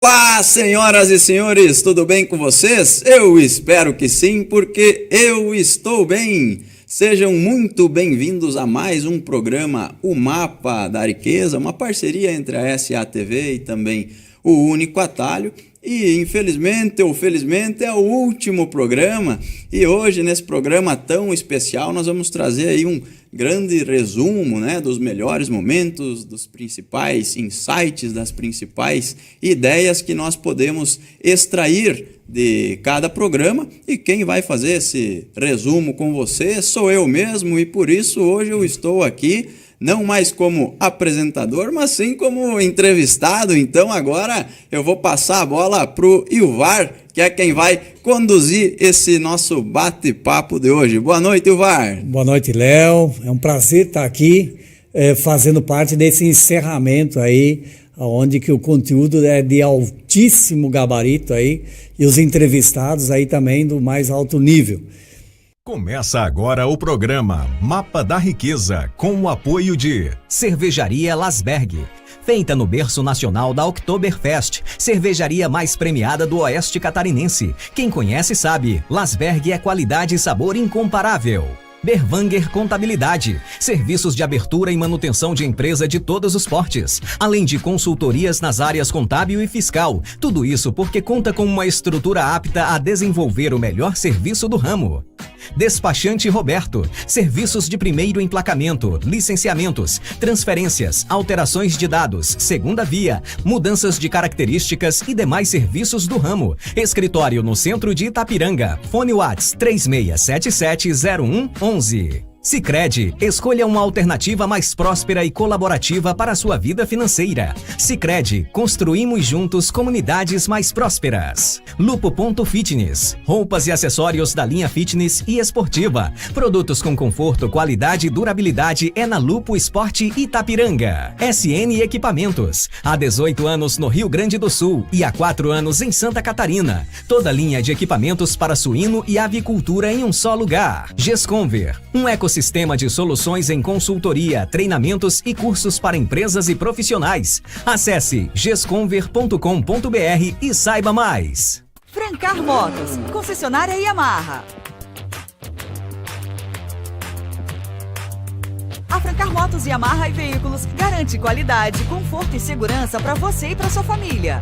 Olá, senhoras e senhores, tudo bem com vocês? Eu espero que sim, porque eu estou bem. Sejam muito bem-vindos a mais um programa, o Mapa da Riqueza, uma parceria entre a SATV e também o Único Atalho. E infelizmente ou felizmente é o último programa, e hoje nesse programa tão especial nós vamos trazer aí um grande resumo, né, dos melhores momentos, dos principais insights, das principais ideias que nós podemos extrair de cada programa. E quem vai fazer esse resumo com você sou eu mesmo, e por isso hoje eu estou aqui não mais como apresentador, mas sim como entrevistado. Então agora eu vou passar a bola para o Ilvar, que é quem vai conduzir esse nosso bate-papo de hoje. Boa noite, Ilvar. Boa noite, Léo. É um prazer estar aqui fazendo parte desse encerramento aí, onde que o conteúdo é de altíssimo gabarito aí e os entrevistados aí também do mais alto nível. Começa agora o programa Mapa da Riqueza, com o apoio de Cervejaria Lasberg, feita no berço nacional da Oktoberfest, cervejaria mais premiada do Oeste Catarinense. Quem conhece sabe, Lasberg é qualidade e sabor incomparável. Berwanger Contabilidade, serviços de abertura e manutenção de empresa de todos os portes, além de consultorias nas áreas contábil e fiscal. Tudo isso porque conta com uma estrutura apta a desenvolver o melhor serviço do ramo. Despachante Roberto, serviços de primeiro emplacamento, licenciamentos, transferências, alterações de dados, segunda via, mudanças de características e demais serviços do ramo. Escritório no centro de Itapiranga. Fone Whats 36770111. Sicredi, escolha uma alternativa mais próspera e colaborativa para a sua vida financeira. Sicredi, construímos juntos comunidades mais prósperas. Lupo.fitness, roupas e acessórios da linha fitness e esportiva. Produtos com conforto, qualidade e durabilidade é na Lupo Esporte Itapiranga. SN Equipamentos, há 18 anos no Rio Grande do Sul e há 4 anos em Santa Catarina. Toda linha de equipamentos para suíno e avicultura em um só lugar. Gesconver, um ecossistema de soluções em consultoria, treinamentos e cursos para empresas e profissionais. Acesse gesconver.com.br e saiba mais. Francar Motos, concessionária Yamaha. A Francar Motos Yamaha e Veículos garante qualidade, conforto e segurança para você e para sua família.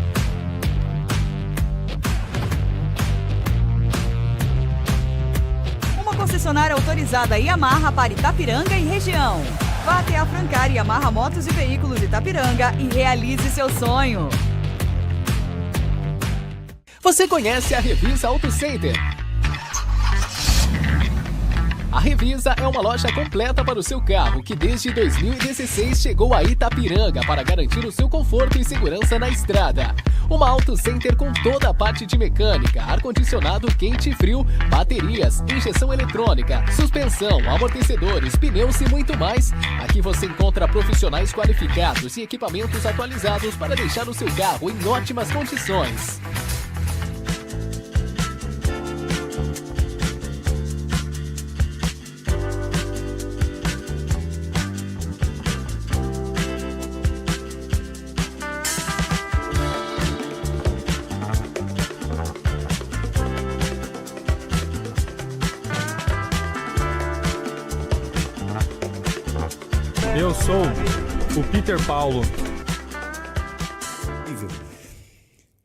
Concessionária autorizada Yamaha para Itapiranga e região. Vá até a Francar Yamaha Motos e Veículos Itapiranga e realize seu sonho. Você conhece a Revisa Auto Center? A Revisa é uma loja completa para o seu carro que desde 2016 chegou a Itapiranga para garantir o seu conforto e segurança na estrada. Uma Auto Center com toda a parte de mecânica, ar-condicionado quente e frio, baterias, injeção eletrônica, suspensão, amortecedores, pneus e muito mais. Aqui você encontra profissionais qualificados e equipamentos atualizados para deixar o seu carro em ótimas condições. Eu sou o Peter Paulo.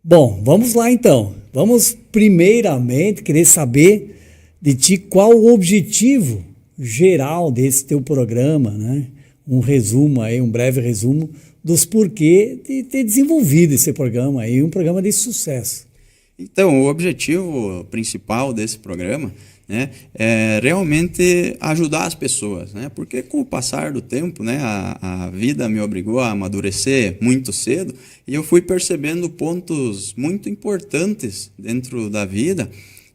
Bom, vamos lá então. Vamos primeiramente querer saber de ti qual o objetivo geral desse teu programa, né? Um resumo aí, um breve resumo dos porquê de ter desenvolvido esse programa aí, um programa de sucesso. Então, o objetivo principal desse programa, né, é realmente ajudar as pessoas, né? Porque com o passar do tempo, né, a vida me obrigou a amadurecer muito cedo e eu fui percebendo pontos muito importantes dentro da vida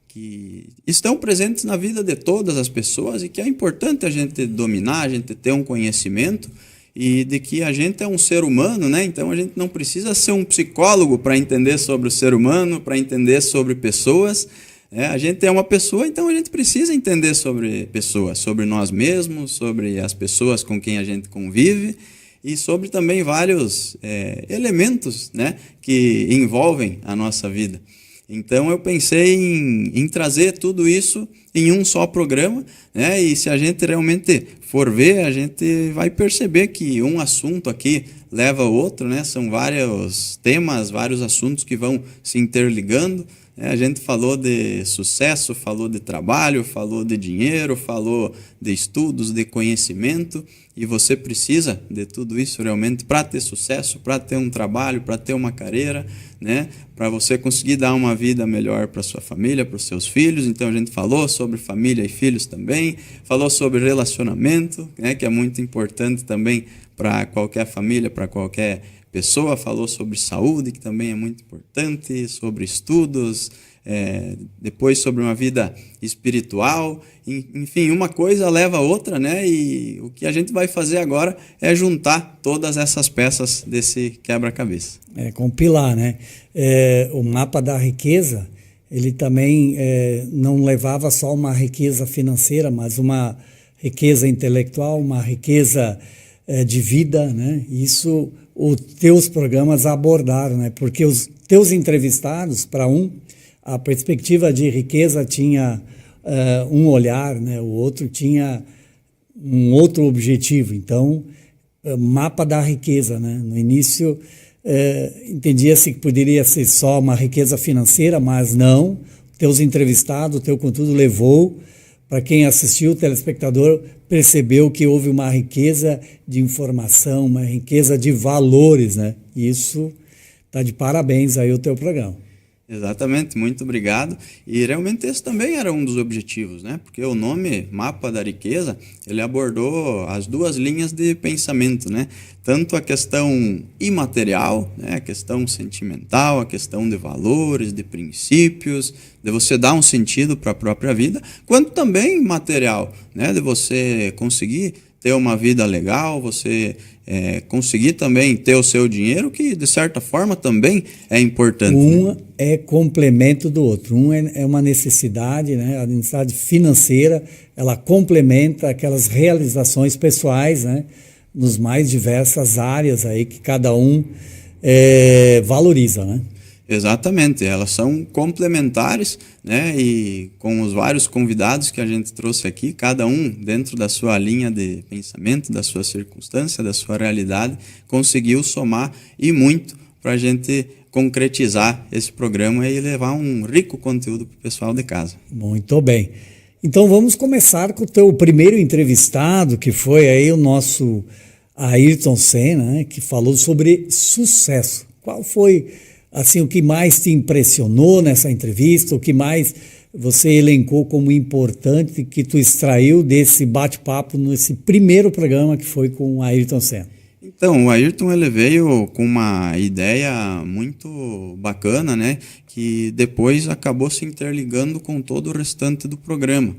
que estão presentes na vida de todas as pessoas e que é importante a gente dominar, a gente ter um conhecimento e de que a gente é um ser humano, né? Então a gente não precisa ser um psicólogo para entender sobre o ser humano, para entender sobre pessoas. A gente é uma pessoa, então a gente precisa entender sobre pessoas, sobre nós mesmos, sobre as pessoas com quem a gente convive. e sobre também vários elementos, né, que envolvem a nossa vida. Então eu pensei em trazer tudo isso em um só programa, né? E se a gente realmente for ver, a gente vai perceber que um assunto aqui leva ao outro, né? São vários temas, vários assuntos que vão se interligando. A gente falou de sucesso, falou de trabalho, falou de dinheiro, falou de estudos, de conhecimento, e você precisa de tudo isso realmente para ter sucesso, para ter um trabalho, para ter uma carreira, né? Para você conseguir dar uma vida melhor para sua família, para os seus filhos. Então a gente falou sobre família e filhos também, falou sobre relacionamento, né? Que é muito importante também para qualquer família, para qualquer pessoa, falou sobre saúde, que também é muito importante, sobre estudos, depois sobre uma vida espiritual, enfim, uma coisa leva a outra, né? E o que a gente vai fazer agora é juntar todas essas peças desse quebra-cabeça. Compilar, né? O mapa da riqueza, ele também não levava só uma riqueza financeira, mas uma riqueza intelectual, uma riqueza de vida, né? Isso os teus programas abordaram, né? Porque os teus entrevistados, para a perspectiva de riqueza tinha um olhar, né? O outro tinha um outro objetivo. Então, mapa da riqueza, né? No início, entendia-se que poderia ser só uma riqueza financeira, mas não. Teus entrevistados, o teu conteúdo levou, para quem assistiu, o telespectador percebeu que houve uma riqueza de informação, uma riqueza de valores, né? Isso está de parabéns aí o teu programa. Exatamente, muito obrigado. E realmente esse também era um dos objetivos, né? Porque o nome Mapa da Riqueza, ele abordou as duas linhas de pensamento, né? Tanto a questão imaterial, né? A questão sentimental, a questão de valores, de princípios, de você dar um sentido para a própria vida, quanto também material, né? De você conseguir ter uma vida legal, você conseguir também ter o seu dinheiro, que de certa forma também é importante. Um é complemento do outro. Um é uma necessidade, né? A necessidade financeira, ela complementa aquelas realizações pessoais, né? Nos mais diversas áreas aí que cada um valoriza, né? Exatamente, elas são complementares, né? E com os vários convidados que a gente trouxe aqui, cada um dentro da sua linha de pensamento, da sua circunstância, da sua realidade, conseguiu somar e muito para a gente concretizar esse programa e levar um rico conteúdo para o pessoal de casa. Muito bem. Então vamos começar com o teu primeiro entrevistado, que foi aí o nosso Ayrton Senna, né? Que falou sobre sucesso. Qual foi assim, o que mais te impressionou nessa entrevista, o que mais você elencou como importante que tu extraiu desse bate-papo nesse primeiro programa que foi com o Ayrton Senna? Então, o Ayrton ele veio com uma ideia muito bacana, né, que depois acabou se interligando com todo o restante do programa.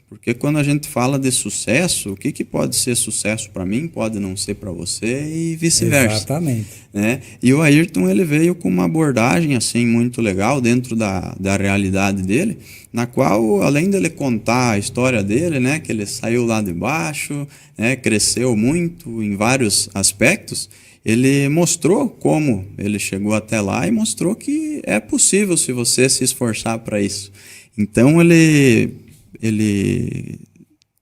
Porque quando a gente fala de sucesso, o que pode ser sucesso para mim pode não ser para você e vice-versa. Exatamente. Né? E o Ayrton ele veio com uma abordagem assim, muito legal dentro da realidade dele, na qual, além dele contar a história dele, né, que ele saiu lá de baixo, né, cresceu muito em vários aspectos, ele mostrou como ele chegou até lá e mostrou que é possível se você se esforçar para isso. Então ele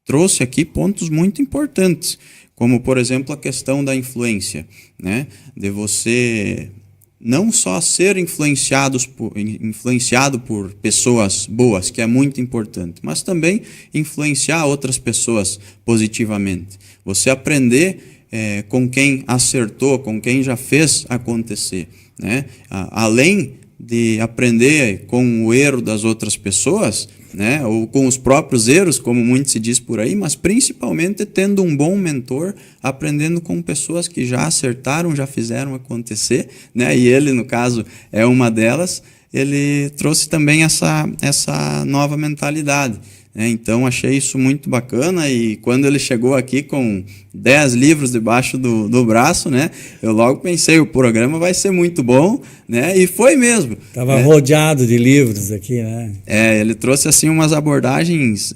trouxe aqui pontos muito importantes, como, por exemplo, a questão da influência, né? De você não só ser influenciado por pessoas boas, que é muito importante, mas também influenciar outras pessoas positivamente. Você aprender com quem acertou, com quem já fez acontecer, né? Além de aprender com o erro das outras pessoas, né, ou com os próprios erros, como muito se diz por aí, mas principalmente tendo um bom mentor, aprendendo com pessoas que já acertaram, já fizeram acontecer, né, e ele, no caso, é uma delas. Ele trouxe também essa nova mentalidade. Então, achei isso muito bacana, e quando ele chegou aqui com 10 livros debaixo do braço, né, eu logo pensei, o programa vai ser muito bom, né, e foi mesmo. Estava rodeado de livros aqui, né? Ele trouxe assim umas abordagens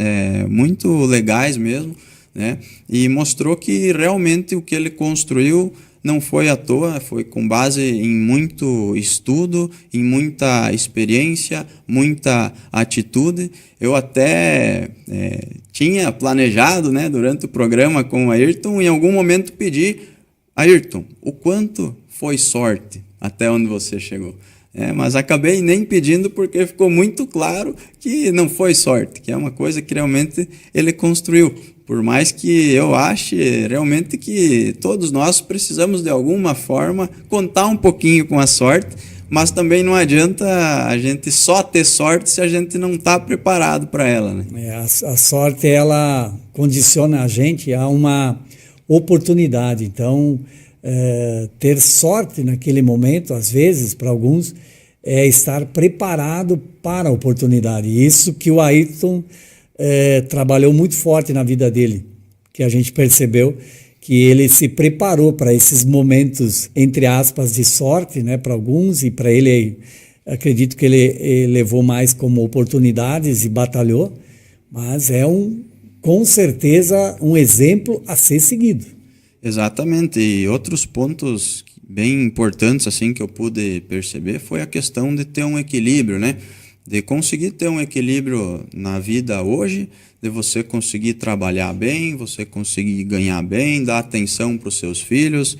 muito legais mesmo, né? E mostrou que realmente o que ele construiu não foi à toa, foi com base em muito estudo, em muita experiência, muita atitude. Eu até tinha planejado, né, durante o programa com o Ayrton, em algum momento pedir: Ayrton, o quanto foi sorte até onde você chegou? Mas acabei nem pedindo porque ficou muito claro que não foi sorte, que é uma coisa que realmente ele construiu. Por mais que eu ache realmente que todos nós precisamos de alguma forma contar um pouquinho com a sorte, mas também não adianta a gente só ter sorte se a gente não está preparado para ela, né? A sorte, ela condiciona a gente a uma oportunidade. Então, ter sorte naquele momento, às vezes, para alguns, é estar preparado para a oportunidade. Isso que o Ayrton trabalhou muito forte na vida dele, que a gente percebeu que ele se preparou para esses momentos, entre aspas, de sorte, né, para alguns, e para ele, acredito que ele levou mais como oportunidades e batalhou, mas com certeza um exemplo a ser seguido. Exatamente, e outros pontos bem importantes assim que eu pude perceber foi a questão de ter um equilíbrio, né? De conseguir ter um equilíbrio na vida hoje, de você conseguir trabalhar bem, você conseguir ganhar bem, dar atenção para os seus filhos,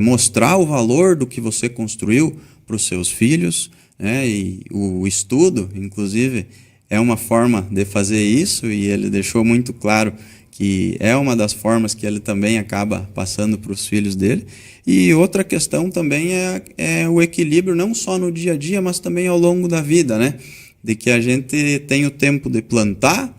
mostrar o valor do que você construiu para os seus filhos, né? E o estudo, inclusive, é uma forma de fazer isso, e ele deixou muito claro que é uma das formas que ele também acaba passando para os filhos dele. E outra questão também é o equilíbrio, não só no dia a dia, mas também ao longo da vida, né? De que a gente tem o tempo de plantar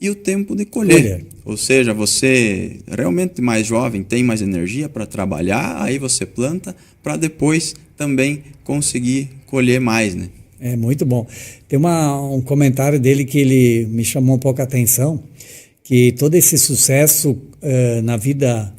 e o tempo de colher. Ou seja, você realmente mais jovem tem mais energia para trabalhar, aí você planta para depois também conseguir colher mais, né? É muito bom. Tem um comentário dele que ele me chamou um pouco a atenção, que todo esse sucesso na vida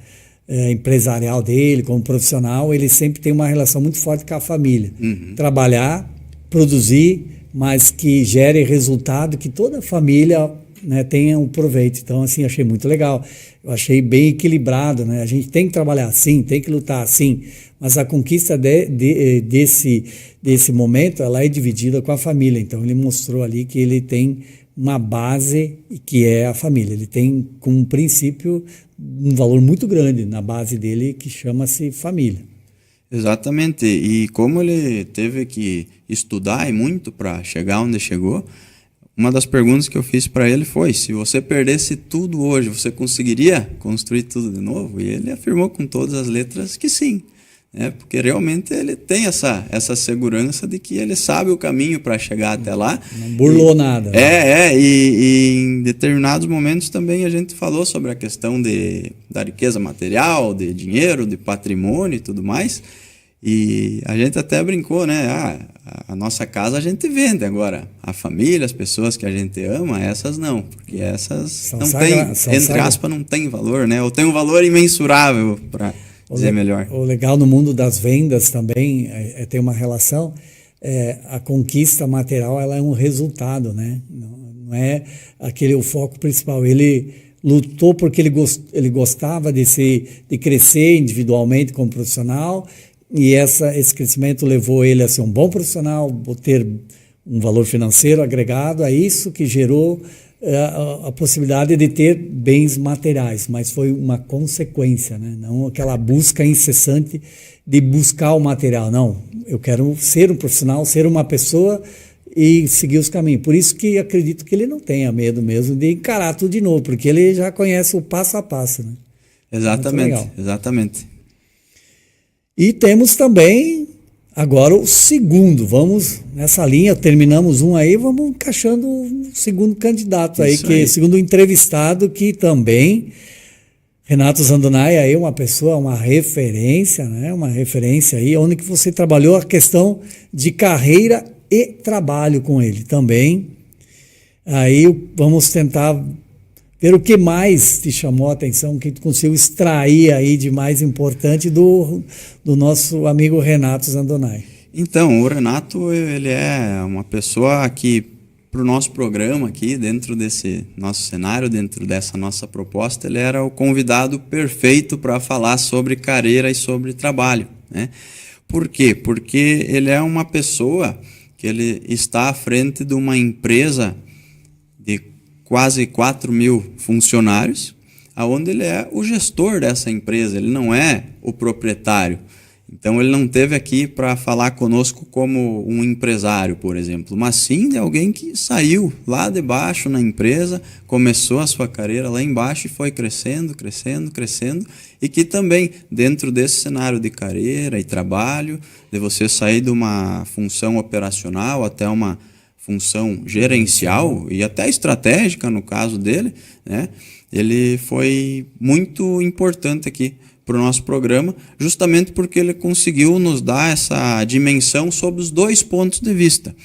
empresarial dele, como profissional, ele sempre tem uma relação muito forte com a família. Trabalhar, produzir, mas que gere resultado, que toda a família, né, tenha um proveito. Então, assim, achei muito legal. Eu achei bem equilibrado, né? A gente tem que trabalhar assim, tem que lutar assim, mas a conquista desse momento, ela é dividida com a família. Então, ele mostrou ali que ele tem uma base que é a família. Ele tem como princípio um valor muito grande na base dele, que chama-se família. Exatamente, e como ele teve que estudar e muito para chegar onde chegou, uma das perguntas que eu fiz para ele foi: se você perdesse tudo hoje, você conseguiria construir tudo de novo? E ele afirmou com todas as letras que sim, né? Porque realmente ele tem essa segurança de que ele sabe o caminho para chegar até lá. Não burlou nada. E em determinados momentos também a gente falou sobre a questão da riqueza material, de dinheiro, de patrimônio e tudo mais. E a gente até brincou, né? A nossa casa a gente vende, agora a família, as pessoas que a gente ama, essas não, porque essas entre aspas, não tem valor, né? Ou tem um valor imensurável, para dizer melhor. O legal no mundo das vendas também tem uma relação. A conquista material, ela é um resultado, né? Não é o foco principal. Ele lutou porque ele gostava de crescer individualmente como profissional, e esse crescimento levou ele a ser um bom profissional, ter um valor financeiro agregado, a isso que gerou a possibilidade de ter bens materiais, mas foi uma consequência, né? Não aquela busca incessante de buscar o material. Não, eu quero ser um profissional, ser uma pessoa e seguir os caminhos. Por isso que acredito que ele não tenha medo mesmo de encarar tudo de novo, porque ele já conhece o passo a passo, né? Exatamente. E temos também agora o segundo. Vamos nessa linha, terminamos um aí, vamos encaixando o segundo candidato aí, segundo entrevistado, que também, Renato Zandonai, aí uma pessoa, uma referência, né? Uma referência aí, onde que você trabalhou a questão de carreira e trabalho com ele também. Aí vamos tentar ver o que mais te chamou a atenção, o que tu conseguiu extrair aí de mais importante do nosso amigo Renato Zandonai. Então, o Renato, ele é uma pessoa que, para o nosso programa aqui, dentro desse nosso cenário, dentro dessa nossa proposta, ele era o convidado perfeito para falar sobre carreira e sobre trabalho, né? Por quê? Porque ele é uma pessoa que ele está à frente de uma empresa de quase 4.000 funcionários, aonde ele é o gestor dessa empresa, ele não é o proprietário. Então ele não esteve aqui para falar conosco como um empresário, por exemplo, mas sim de alguém que saiu lá de baixo na empresa, começou a sua carreira lá embaixo e foi crescendo, e que também dentro desse cenário de carreira e trabalho, de você sair de uma função operacional até uma função gerencial e até estratégica no caso dele, né? Ele foi muito importante aqui para o nosso programa, justamente porque ele conseguiu nos dar essa dimensão sobre os dois pontos de vista.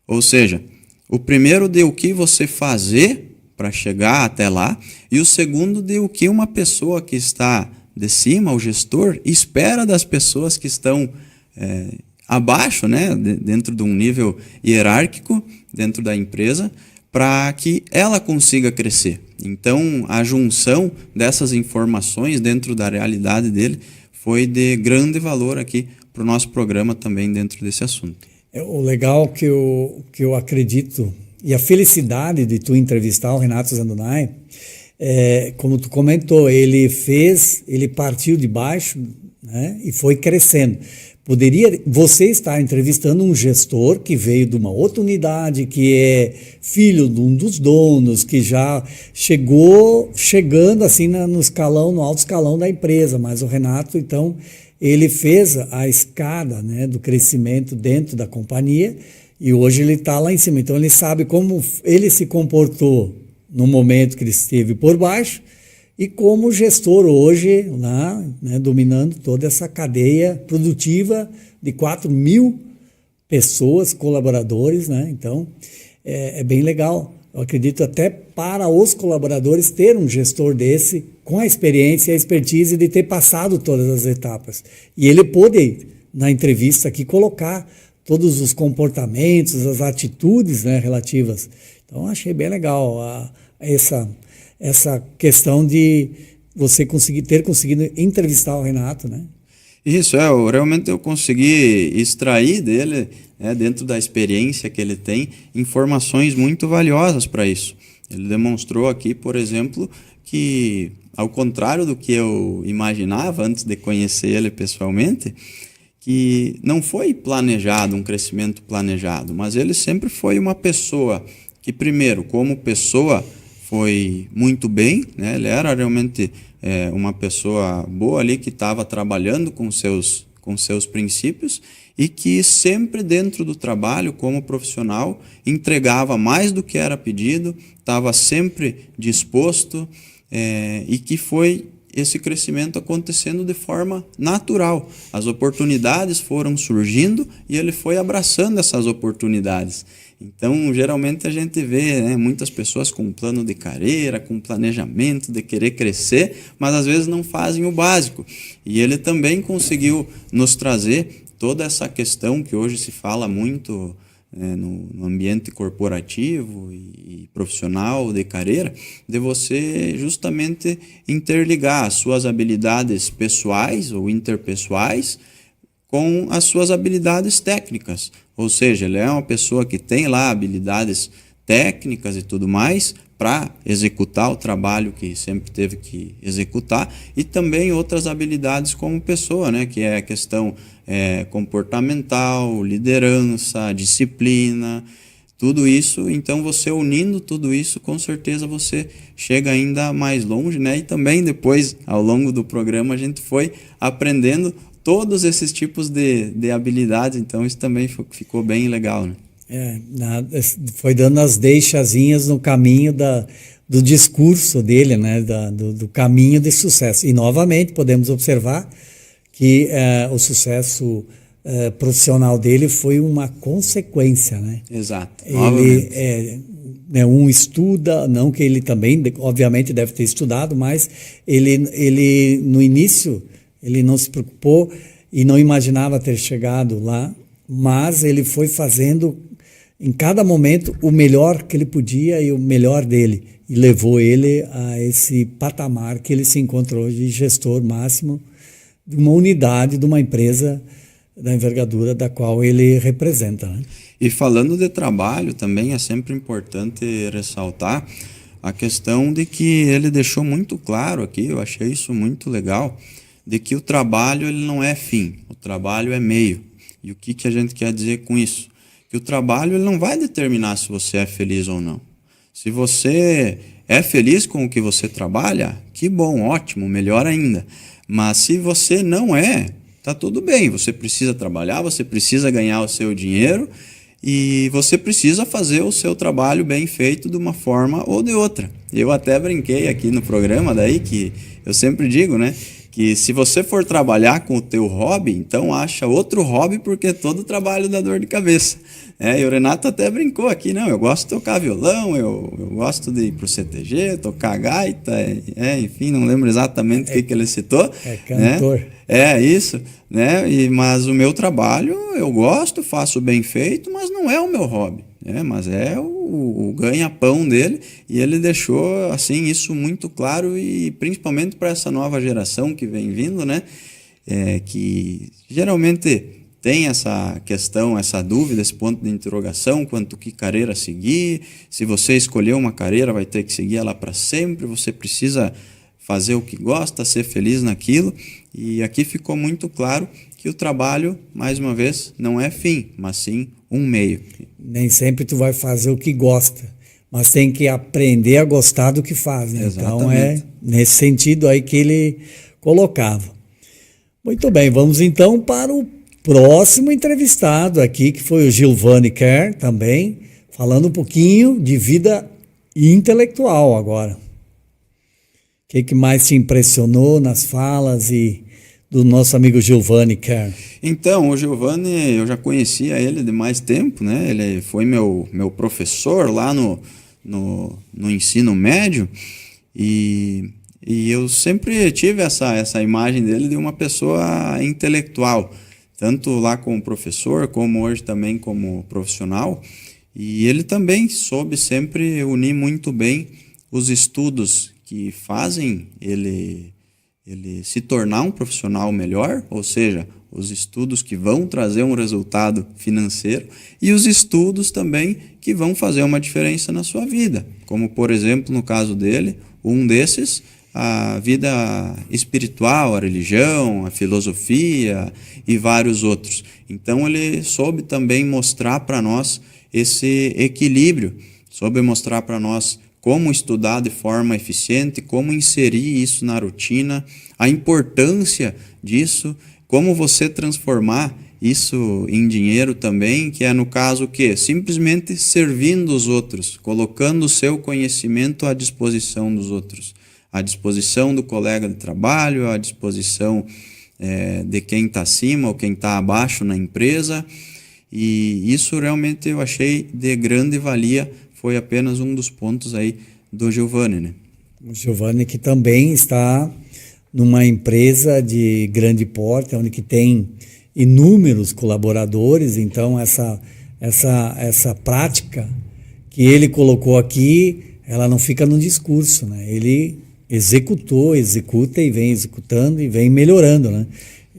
Ou seja, o primeiro de o que você fazer para chegar até lá, e o segundo de o que uma pessoa que está de cima, o gestor, espera das pessoas que estão abaixo, né, dentro de um nível hierárquico, dentro da empresa, para que ela consiga crescer. Então, a junção dessas informações dentro da realidade dele foi de grande valor aqui para o nosso programa também dentro desse assunto. O legal que eu acredito, e a felicidade de tu entrevistar o Renato Zandonai, como tu comentou, ele partiu de baixo, né, e foi crescendo. Poderia você estar entrevistando um gestor que veio de uma outra unidade, que é filho de um dos donos, que já chegando assim no alto escalão da empresa, mas o Renato, então, ele fez a escada, né, do crescimento dentro da companhia e hoje ele está lá em cima. Então ele sabe como ele se comportou no momento que ele esteve por baixo, e como gestor hoje, lá, né, dominando toda essa cadeia produtiva de 4.000 pessoas, colaboradores, né? Então, é bem legal. Eu acredito até para os colaboradores ter um gestor desse, com a experiência e a expertise de ter passado todas as etapas. E ele pôde, na entrevista aqui, colocar todos os comportamentos, as atitudes, né, relativas. Então, achei bem legal essa questão de você ter conseguido entrevistar o Renato, né? Isso, realmente eu consegui extrair dele, né, dentro da experiência que ele tem, informações muito valiosas para isso. Ele demonstrou aqui, por exemplo, que, ao contrário do que eu imaginava antes de conhecer ele pessoalmente, que não foi planejado, um crescimento planejado, mas ele sempre foi uma pessoa que, primeiro, como pessoa, foi muito bem, né? Ele era realmente uma pessoa boa ali que estava trabalhando com seus princípios e que sempre dentro do trabalho como profissional entregava mais do que era pedido, estava sempre disposto e que foi esse crescimento acontecendo de forma natural. As oportunidades foram surgindo e ele foi abraçando essas oportunidades. Então, geralmente a gente vê, né, muitas pessoas com plano de carreira, com planejamento de querer crescer, mas às vezes não fazem o básico. E ele também conseguiu nos trazer toda essa questão que hoje se fala muito no ambiente corporativo e profissional de carreira, de você justamente interligar as suas habilidades pessoais ou interpessoais com as suas habilidades técnicas. Ou seja, ele é uma pessoa que tem lá habilidades técnicas e tudo mais para executar o trabalho que sempre teve que executar, e também outras habilidades como pessoa, né, que é a questão comportamental, liderança, disciplina, tudo isso. Então, você unindo tudo isso, com certeza você chega ainda mais longe, né? E também depois, ao longo do programa, a gente foi aprendendo todos esses tipos de habilidades, então isso também ficou bem legal, né? Foi dando as deixazinhas no caminho do discurso dele, né? Do caminho de sucesso. E, novamente, podemos observar que o sucesso profissional dele foi uma consequência, né? Exato. Ele um estuda, não que ele também, obviamente, deve ter estudado, mas ele no início, ele não se preocupou e não imaginava ter chegado lá, mas ele foi fazendo em cada momento o melhor que ele podia e o melhor dele. E levou ele a esse patamar que ele se encontrou de gestor máximo de uma unidade, de uma empresa da envergadura da qual ele representa, né? E falando de trabalho, também é sempre importante ressaltar a questão de que ele deixou muito claro aqui, eu achei isso muito legal, de que o trabalho ele não é fim, o trabalho é meio. E o que a gente quer dizer com isso? Que o trabalho ele não vai determinar se você é feliz ou não. Se você é feliz com o que você trabalha, que bom, ótimo, melhor ainda. Mas se você não é, tá tudo bem, você precisa trabalhar, você precisa ganhar o seu dinheiro e você precisa fazer o seu trabalho bem feito de uma forma ou de outra. Eu até brinquei aqui no programa daí que eu sempre digo, né, que se você for trabalhar com o teu hobby, então acha outro hobby porque todo trabalho dá dor de cabeça. E o Renato até brincou aqui, não, eu gosto de tocar violão, eu gosto de ir pro CTG, tocar gaita, enfim, não lembro exatamente o que ele citou. É cantor. Né? É isso, né? Mas o meu trabalho eu gosto, faço bem feito, mas não é o meu hobby, né? Mas é o ganha-pão dele e ele deixou assim isso muito claro e principalmente para essa nova geração que vem vindo, né? Que geralmente tem essa questão, essa dúvida, esse ponto de interrogação quanto que carreira seguir. Se você escolher uma carreira, vai ter que seguir ela para sempre. Você precisa fazer o que gosta, ser feliz naquilo. E aqui ficou muito claro que o trabalho, mais uma vez, não é fim, mas sim um meio. Nem sempre tu vai fazer o que gosta, mas tem que aprender a gostar do que faz, né? Então é nesse sentido aí que ele colocava. Muito bem, vamos então para o próximo entrevistado aqui, que foi o Giovanni Kerr, também, falando um pouquinho de vida intelectual agora. O que mais te impressionou nas falas do nosso amigo Giovanni Kerr? Então, o Giovanni, eu já conhecia ele de mais tempo, né? Ele foi meu professor lá no ensino médio e eu sempre tive essa imagem dele de uma pessoa intelectual, tanto lá como professor, como hoje também como profissional. E ele também soube sempre unir muito bem os estudos que fazem ele se tornar um profissional melhor, ou seja, os estudos que vão trazer um resultado financeiro e os estudos também que vão fazer uma diferença na sua vida, como por exemplo no caso dele, um desses, a vida espiritual, a religião, a filosofia e vários outros. Então ele soube também mostrar para nós esse equilíbrio, soube mostrar para nós como estudar de forma eficiente, como inserir isso na rotina, a importância disso, como você transformar isso em dinheiro também, que é no caso que simplesmente servindo os outros, colocando o seu conhecimento à disposição dos outros, à disposição do colega de trabalho, à disposição de quem está acima ou quem está abaixo na empresa. E isso realmente eu achei de grande valia, foi apenas um dos pontos aí do Giovanni, né? O Giovanni que também está numa empresa de grande porte, onde que tem inúmeros colaboradores, então essa prática que ele colocou aqui, ela não fica no discurso, né? Ele executa e vem executando e vem melhorando, né?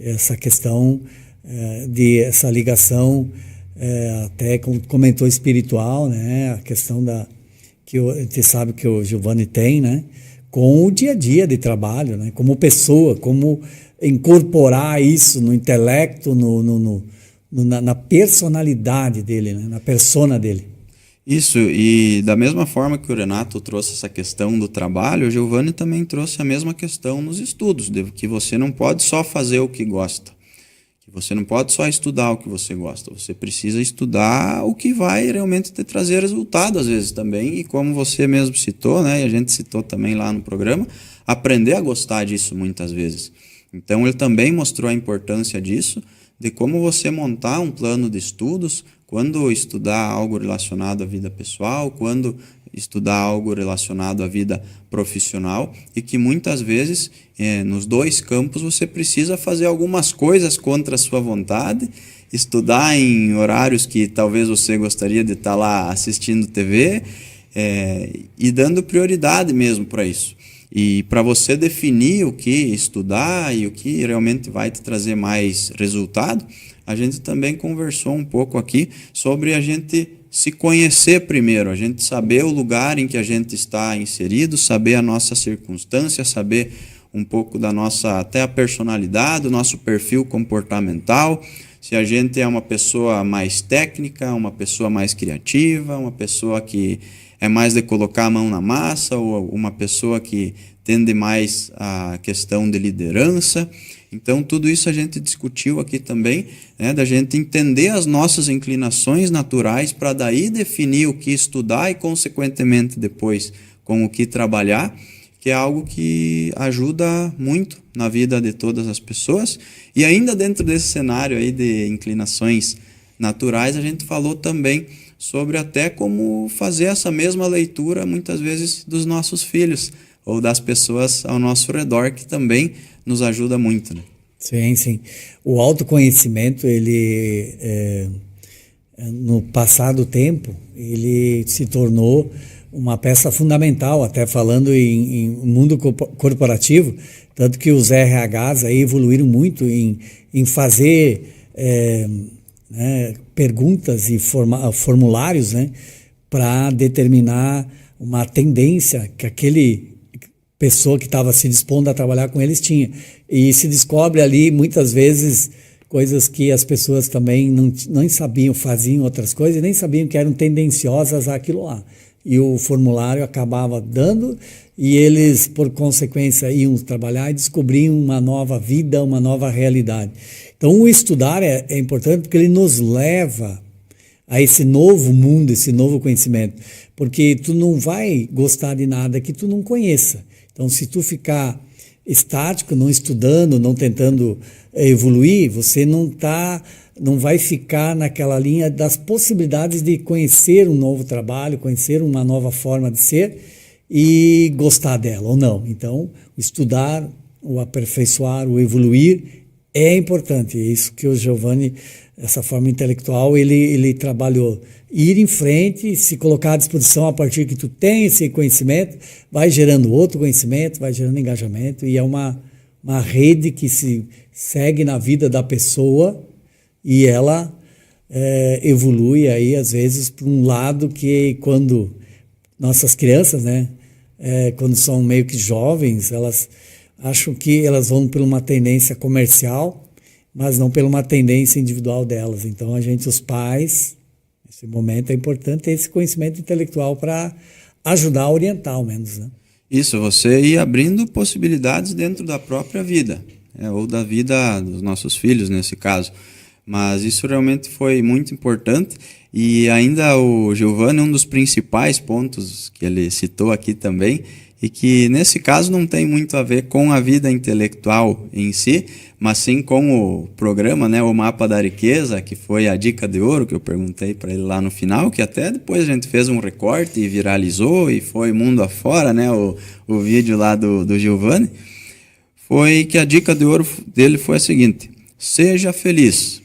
Essa questão de essa ligação até como comentou espiritual, né? A questão que você sabe que o Giovanni tem, né? Com o dia a dia de trabalho, né? Como pessoa, como incorporar isso no intelecto, na personalidade dele, né? Na persona dele. Isso, e da mesma forma que o Renato trouxe essa questão do trabalho, o Giovanni também trouxe a mesma questão nos estudos, de que você não pode só fazer o que gosta, que você não pode só estudar o que você gosta, você precisa estudar o que vai realmente te trazer resultado às vezes também, e como você mesmo citou, né, e a gente citou também lá no programa, aprender a gostar disso muitas vezes. Então ele também mostrou a importância disso, de como você montar um plano de estudos, quando estudar algo relacionado à vida pessoal, quando estudar algo relacionado à vida profissional, e que muitas vezes nos dois campos você precisa fazer algumas coisas contra a sua vontade estudar em horários que talvez você gostaria de estar lá assistindo TV, e dando prioridade mesmo para isso. E para você definir o que estudar e o que realmente vai te trazer mais resultado, a gente também conversou um pouco aqui sobre a gente se conhecer primeiro, a gente saber o lugar em que a gente está inserido, saber a nossa circunstância, saber um pouco da nossa, até a personalidade, o nosso perfil comportamental, se a gente é uma pessoa mais técnica, uma pessoa mais criativa, uma pessoa que é mais de colocar a mão na massa, ou uma pessoa que tende mais a questão de liderança. Então, tudo isso a gente discutiu aqui também, né, da gente entender as nossas inclinações naturais para daí definir o que estudar e, consequentemente, depois com o que trabalhar, que é algo que ajuda muito na vida de todas as pessoas. E ainda dentro desse cenário aí de inclinações naturais, a gente falou também sobre até como fazer essa mesma leitura, muitas vezes, dos nossos filhos ou das pessoas ao nosso redor, que também nos ajuda muito, né? Sim, sim. O autoconhecimento, ele, no passado tempo, ele se tornou uma peça fundamental, até falando em mundo corporativo, tanto que os RHs aí evoluíram muito em fazer perguntas e formulários, né, para determinar uma tendência que aquele pessoa que estava se dispondo a trabalhar com eles tinha. E se descobre ali, muitas vezes, coisas que as pessoas também não sabiam, faziam outras coisas e nem sabiam que eram tendenciosas àquilo lá. E o formulário acabava dando, e eles, por consequência, iam trabalhar e descobriam uma nova vida, uma nova realidade. Então, o estudar é importante porque ele nos leva a esse novo mundo, esse novo conhecimento. Porque tu não vai gostar de nada que tu não conheça. Então, se tu ficar estático, não estudando, não tentando evoluir, você não vai ficar naquela linha das possibilidades de conhecer um novo trabalho, conhecer uma nova forma de ser e gostar dela ou não. Então, o estudar, o aperfeiçoar, o evoluir é importante. É isso que o Giovanni, essa forma intelectual, ele trabalhou. Ir em frente, se colocar à disposição a partir que tu tem esse conhecimento, vai gerando outro conhecimento, vai gerando engajamento, e é uma rede que se segue na vida da pessoa, e ela evolui aí, às vezes, para um lado que, quando nossas crianças, né, quando são meio que jovens, elas acham que elas vão por uma tendência comercial, mas não por uma tendência individual delas. Então, os pais, nesse momento, é importante ter esse conhecimento intelectual para ajudar a orientar, ao menos, né? Isso, você ir abrindo possibilidades dentro da própria vida, ou da vida dos nossos filhos, nesse caso. Mas isso realmente foi muito importante, e ainda o Giovanni, um dos principais pontos que ele citou aqui também, e que nesse caso não tem muito a ver com a vida intelectual em si, mas sim com o programa, né, o Mapa da Riqueza, que foi a dica de ouro que eu perguntei para ele lá no final, que até depois a gente fez um recorte e viralizou e foi mundo afora, né, o vídeo lá do Giovanni, foi que a dica de ouro dele foi a seguinte: seja feliz,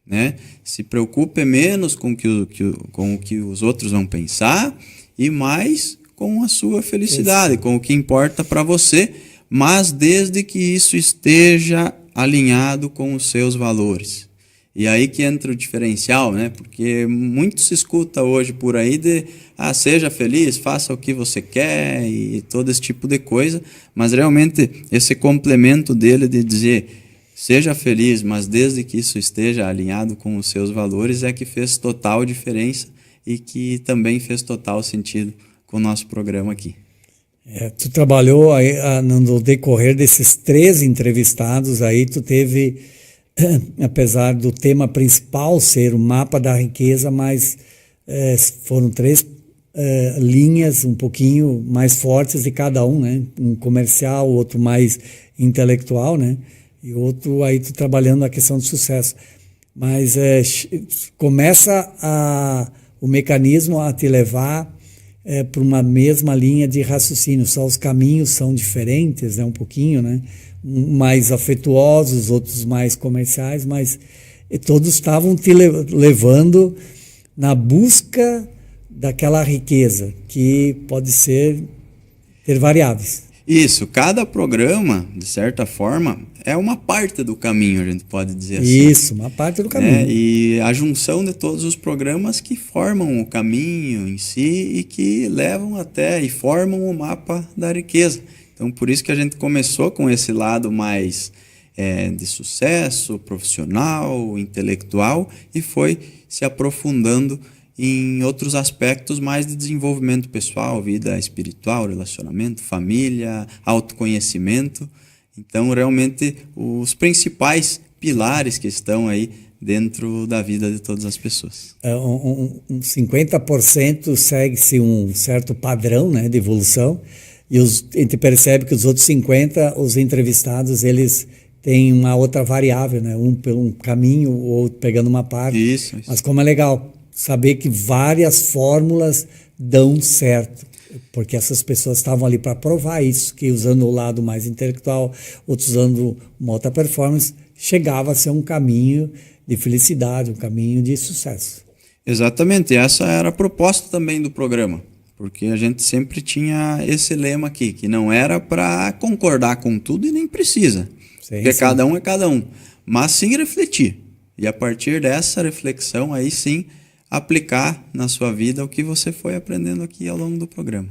né? Se preocupe menos com o que os outros vão pensar e mais com a sua felicidade, com o que importa para você, mas desde que isso esteja alinhado com os seus valores. E aí que entra o diferencial, né? Porque muito se escuta hoje por aí de seja feliz, faça o que você quer e todo esse tipo de coisa, mas realmente esse complemento dele de dizer seja feliz, mas desde que isso esteja alinhado com os seus valores, é que fez total diferença e que também fez total sentido com o nosso programa aqui. Tu trabalhou aí, no decorrer desses 3 entrevistados aí, tu teve, apesar do tema principal ser o Mapa da Riqueza, mas foram 3 linhas um pouquinho mais fortes de cada um, né? Um comercial, outro mais intelectual, né? E outro aí tu trabalhando a questão do sucesso. Mas começa o mecanismo a te levar para uma mesma linha de raciocínio. Só os caminhos são diferentes, né, um pouquinho, né, mais afetuosos, outros mais comerciais, mas e todos estavam te levando na busca daquela riqueza, que pode ter variáveis. Isso, cada programa, de certa forma, é uma parte do caminho, a gente pode dizer assim. Isso, uma parte do caminho. E a junção de todos os programas que formam o caminho em si e que levam até e formam o mapa da riqueza. Então, por isso que a gente começou com esse lado mais de sucesso profissional, intelectual, e foi se aprofundando em outros aspectos mais de desenvolvimento pessoal, vida espiritual, relacionamento, família, autoconhecimento. Então, realmente, os principais pilares que estão aí dentro da vida de todas as pessoas. 50% segue-se um certo padrão, né, de evolução, e a gente percebe que os outros 50%, os entrevistados, eles têm uma outra variável, né, um pelo um caminho, o outro pegando uma parte. Isso. Mas como é legal saber que várias fórmulas dão certo, porque essas pessoas estavam ali para provar isso, que usando o lado mais intelectual, outros usando uma outra performance, chegava a ser um caminho de felicidade, um caminho de sucesso. Exatamente, essa era a proposta também do programa, porque a gente sempre tinha esse lema aqui, que não era para concordar com tudo e nem precisa, porque cada um é cada um, mas sim refletir, e a partir dessa reflexão aí sim aplicar na sua vida o que você foi aprendendo aqui ao longo do programa.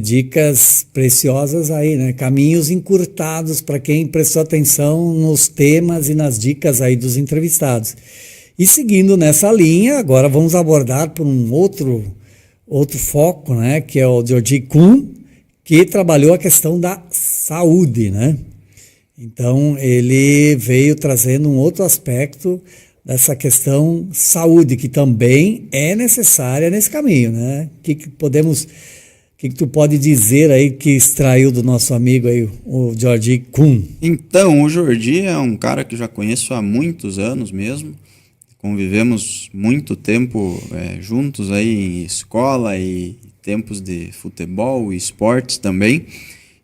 Dicas preciosas aí, né? Caminhos encurtados para quem prestou atenção nos temas e nas dicas aí dos entrevistados. E seguindo nessa linha, agora vamos abordar por um outro foco, né? Que é o Georgie Kuhn, que trabalhou a questão da saúde, né? Então, ele veio trazendo um outro aspecto dessa questão saúde, que também é necessária nesse caminho, né? O que tu pode dizer aí que extraiu do nosso amigo aí, o Georgie Kuhn? Então, o Georgie é um cara que eu já conheço há muitos anos mesmo, convivemos muito tempo juntos aí em escola e tempos de futebol e esportes também,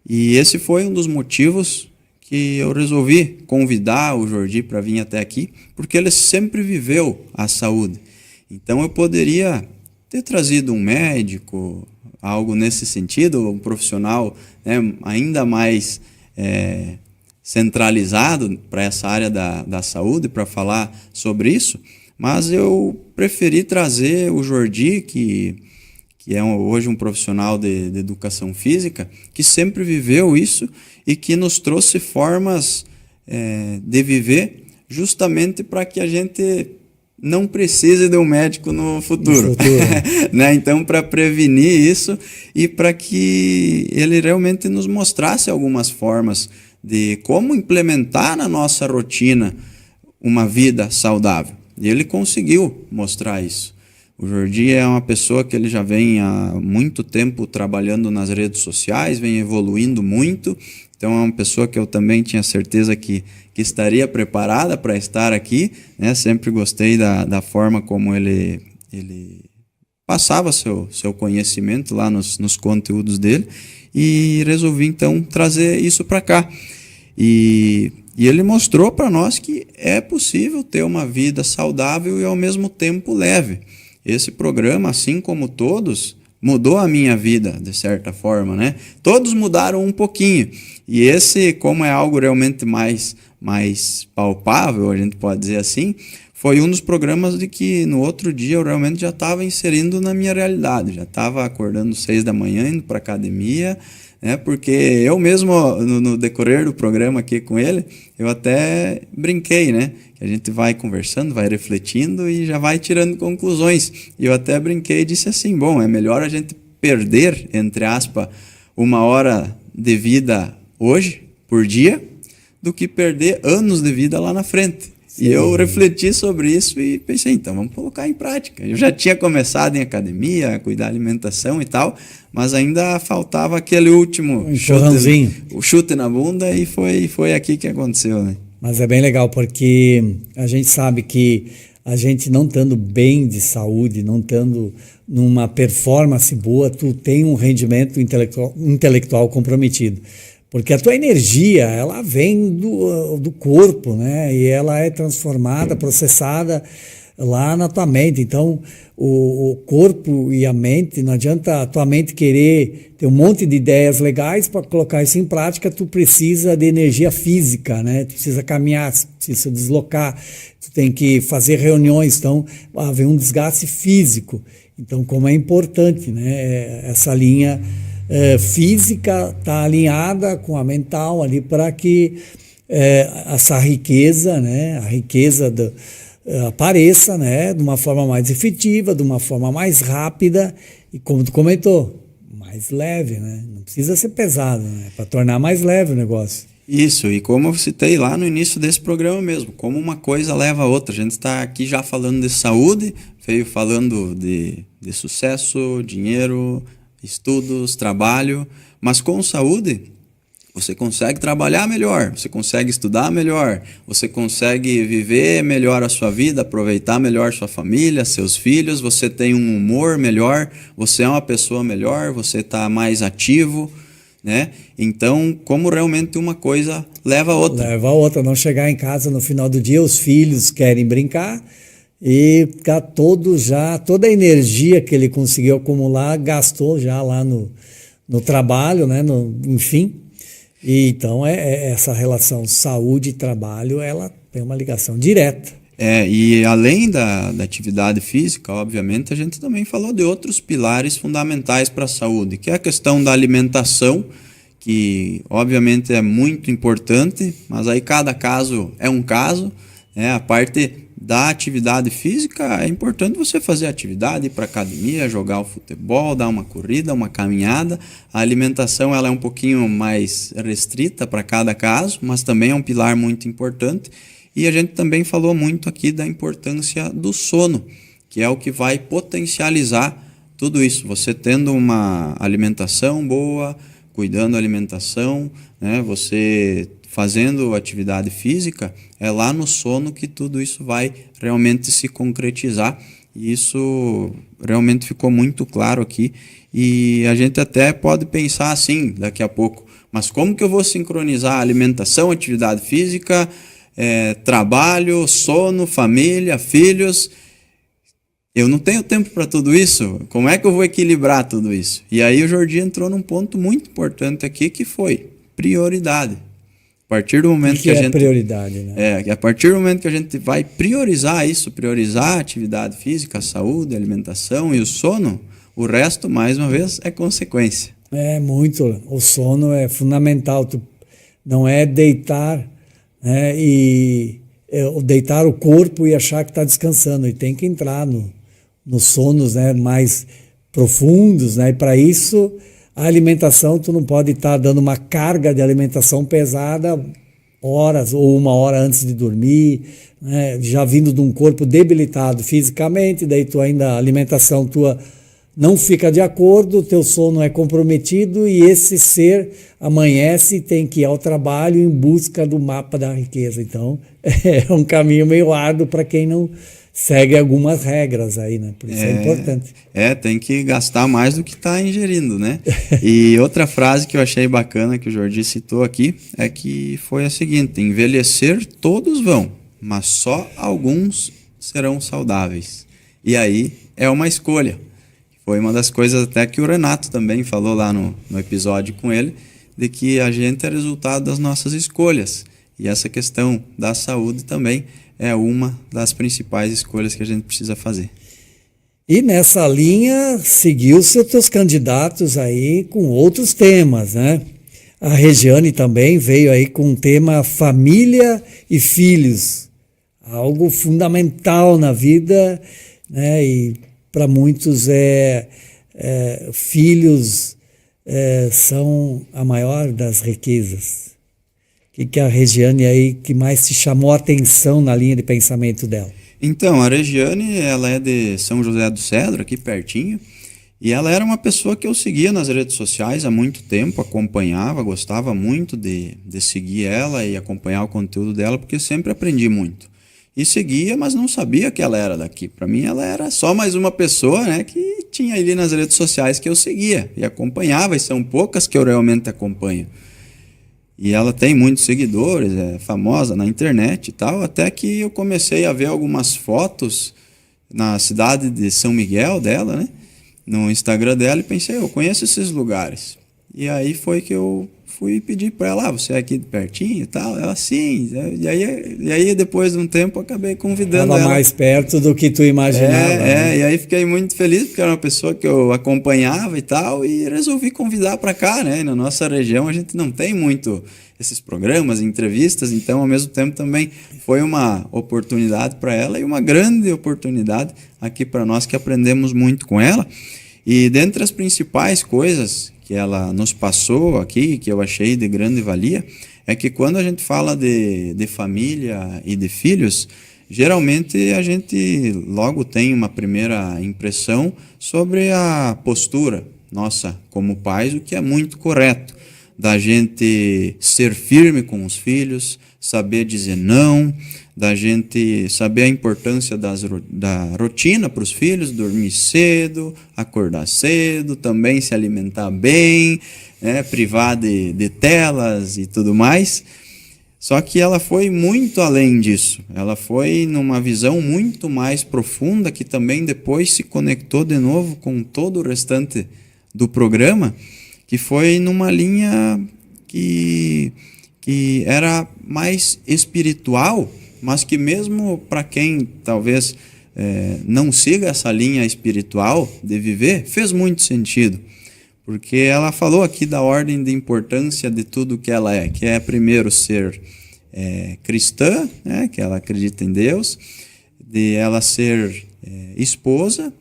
e esse foi um dos motivos que eu resolvi convidar o Georgie para vir até aqui, porque ele sempre viveu a saúde. Então eu poderia ter trazido um médico, algo nesse sentido, um profissional, né, ainda mais centralizado para essa área da saúde, para falar sobre isso, mas eu preferi trazer o Georgie, que é hoje um profissional de educação física, que sempre viveu isso e que nos trouxe formas de viver justamente para que a gente não precise de um médico no futuro. Né? Então, para prevenir isso e para que ele realmente nos mostrasse algumas formas de como implementar na nossa rotina uma vida saudável. E ele conseguiu mostrar isso. O Georgie é uma pessoa que ele já vem há muito tempo trabalhando nas redes sociais, vem evoluindo muito. Então é uma pessoa que eu também tinha certeza que estaria preparada para estar aqui, né? Sempre gostei da forma como ele passava seu conhecimento lá nos conteúdos dele, e resolvi então trazer isso para cá. E ele mostrou para nós que é possível ter uma vida saudável e ao mesmo tempo leve. Esse programa, assim como todos, mudou a minha vida, de certa forma, né? Todos mudaram um pouquinho. E esse, como é algo realmente mais palpável, a gente pode dizer assim, foi um dos programas de que no outro dia eu realmente já estava inserindo na minha realidade. Já estava acordando 6 da manhã, indo para a academia, né? Porque eu mesmo, no decorrer do programa aqui com ele, eu até brinquei, né? A gente vai conversando, vai refletindo e já vai tirando conclusões. E eu até brinquei e disse assim, bom, é melhor a gente perder, entre aspas, 1 hora de vida hoje, por dia, do que perder anos de vida lá na frente. Sim. E eu refleti sobre isso e pensei, então vamos colocar em prática. Eu já tinha começado em academia, a cuidar da alimentação e tal, mas ainda faltava aquele último chute na bunda, e foi aqui que aconteceu, né? Mas é bem legal, porque a gente sabe que a gente não estando bem de saúde, não estando numa performance boa, tu tem um rendimento intelectual comprometido. Porque a tua energia, ela vem do corpo, né? E ela é transformada, processada lá na tua mente. Então, o corpo e a mente, não adianta a tua mente querer ter um monte de ideias legais para colocar isso em prática, tu precisa de energia física, né? Tu precisa caminhar, precisa deslocar, tu tem que fazer reuniões, então vem um desgaste físico. Então, como é importante, né? Essa linha física está alinhada com a mental ali para que essa riqueza, né? A riqueza apareça, né, de uma forma mais efetiva, de uma forma mais rápida e, como tu comentou, mais leve, né? Não precisa ser pesado, né? Para tornar mais leve o negócio. Isso, e como eu citei lá no início desse programa mesmo, como uma coisa leva a outra. A gente está aqui já falando de saúde, veio falando de sucesso, dinheiro, estudos, trabalho, mas com saúde você consegue trabalhar melhor, você consegue estudar melhor, você consegue viver melhor a sua vida, aproveitar melhor sua família, seus filhos, você tem um humor melhor, você é uma pessoa melhor, você está mais ativo, né? Então, como realmente uma coisa leva a outra. Leva a outra, não chegar em casa no final do dia, os filhos querem brincar e ficar toda a energia que ele conseguiu acumular, gastou já lá no trabalho, né? Enfim. E então essa relação saúde e trabalho, ela tem uma ligação direta. E além da atividade física, obviamente, a gente também falou de outros pilares fundamentais para a saúde, que é a questão da alimentação, que obviamente é muito importante, mas aí cada caso é um caso, né? A parte da atividade física, é importante você fazer atividade, ir para academia, jogar o futebol, dar uma corrida, uma caminhada. A alimentação ela é um pouquinho mais restrita para cada caso, mas também é um pilar muito importante. E a gente também falou muito aqui da importância do sono, que é o que vai potencializar tudo isso. Você tendo uma alimentação boa, cuidando da alimentação, né? Você fazendo atividade física, é lá no sono que tudo isso vai realmente se concretizar. E isso realmente ficou muito claro aqui. E a gente até pode pensar assim daqui a pouco, mas como que eu vou sincronizar alimentação, atividade física, trabalho, sono, família, filhos? Eu não tenho tempo para tudo isso. Como é que eu vou equilibrar tudo isso? E aí o Jordi entrou num ponto muito importante aqui, que foi prioridade. A partir do momento que a gente prioridade, né? A partir do momento que a gente vai priorizar isso, priorizar a atividade física, a saúde, a alimentação e o sono, o resto, mais uma vez, é consequência. Muito. O sono é fundamental. Não é deitar, né, deitar o corpo e achar que está descansando. E tem que entrar nos sonos, né, mais profundos, né? E para isso, a alimentação, tu não pode estar dando uma carga de alimentação pesada horas ou uma hora antes de dormir, né? Já vindo de um corpo debilitado fisicamente, daí a alimentação tua não fica de acordo, o teu sono é comprometido e esse ser amanhece e tem que ir ao trabalho em busca do mapa da riqueza. Então, é um caminho meio árduo para quem não segue algumas regras aí, né? Por isso é importante. Tem que gastar mais do que está ingerindo, né? E outra frase que eu achei bacana que o Jordi citou aqui é que foi a seguinte: envelhecer todos vão, mas só alguns serão saudáveis. E aí é uma escolha. Foi uma das coisas até que o Renato também falou lá no episódio com ele, de que a gente é resultado das nossas escolhas. E essa questão da saúde também é uma das principais escolhas que a gente precisa fazer. E nessa linha, seguiu-se os teus candidatos aí com outros temas, né? A Regiane também veio aí com o tema família e filhos. Algo fundamental na vida, né? E para muitos filhos são a maior das riquezas. O que a Regiane aí que mais te chamou a atenção na linha de pensamento dela? Então, a Regiane, ela é de São José do Cedro, aqui pertinho, e ela era uma pessoa que eu seguia nas redes sociais há muito tempo, acompanhava, gostava muito de seguir ela e acompanhar o conteúdo dela, porque sempre aprendi muito. E seguia, mas não sabia que ela era daqui. Para mim, ela era só mais uma pessoa, né, que tinha ali nas redes sociais que eu seguia e acompanhava, e são poucas que eu realmente acompanho. E ela tem muitos seguidores, é famosa na internet e tal, até que eu comecei a ver algumas fotos na cidade de São Miguel dela, né? No Instagram dela, e pensei, eu conheço esses lugares. E aí foi que eu fui pedir para ela, você é aqui de pertinho e tal? Ela, sim. E aí depois de um tempo, acabei convidando ela. mais perto do que tu imaginava. Né? E aí fiquei muito feliz, porque era uma pessoa que eu acompanhava e tal, e resolvi convidar para cá, né? Na nossa região a gente não tem muito esses programas, entrevistas, então ao mesmo tempo também foi uma oportunidade para ela e uma grande oportunidade aqui para nós, que aprendemos muito com ela. E dentre as principais coisas que ela nos passou aqui, que eu achei de grande valia, é que quando a gente fala de família e de filhos, geralmente a gente logo tem uma primeira impressão sobre a postura nossa como pais, o que é muito correto, da gente ser firme com os filhos, saber dizer não, da gente saber a importância da rotina para os filhos, dormir cedo, acordar cedo, também se alimentar bem, né, privar de telas e tudo mais. Só que ela foi muito além disso, ela foi numa visão muito mais profunda, que também depois se conectou de novo com todo o restante do programa, que foi numa linha que era mais espiritual, mas que mesmo para quem talvez não siga essa linha espiritual de viver, fez muito sentido. Porque ela falou aqui da ordem de importância de tudo que ela é, que é primeiro ser cristã, né, que ela acredita em Deus, de ela ser esposa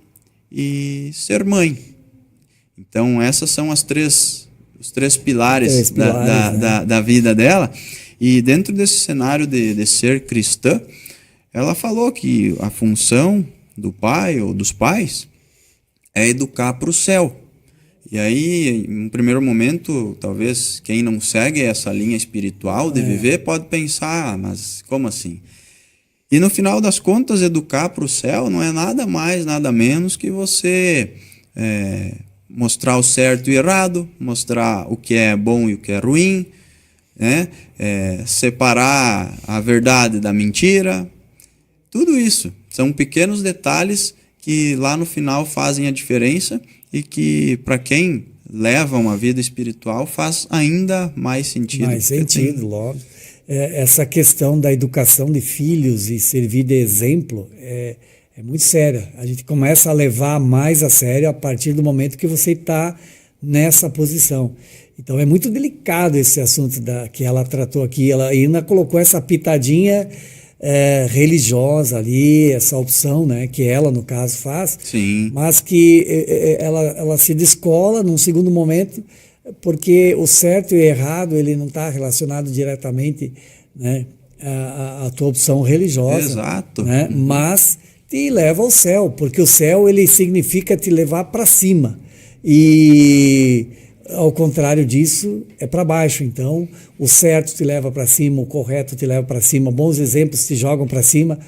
e ser mãe. Então essas são os três pilares, da vida dela. E dentro desse cenário de ser cristã, ela falou que a função do pai ou dos pais é educar para o céu. E aí, em um primeiro momento, talvez quem não segue essa linha espiritual de viver pode pensar, mas como assim? E no final das contas, educar para o céu não é nada mais, nada menos que você mostrar o certo e o errado, mostrar o que é bom e o que é ruim, né? Separar a verdade da mentira. Tudo isso são pequenos detalhes que lá no final fazem a diferença e que, para quem leva uma vida espiritual, faz ainda mais sentido. Mais sentido, logo. Essa questão da educação de filhos e servir de exemplo é muito séria. A gente começa a levar mais a sério a partir do momento que você está nessa posição. Então é muito delicado esse assunto que ela tratou aqui. Ela ainda colocou essa pitadinha religiosa ali, essa opção, né, que ela, no caso, faz. Sim. Mas que ela se descola num segundo momento, porque o certo e o errado ele não está relacionado diretamente, né, à tua opção religiosa. Exato. Né, mas te leva ao céu, porque o céu ele significa te levar para cima. E ao contrário disso, é para baixo. Então, o certo te leva para cima, o correto te leva para cima, bons exemplos te jogam para cima.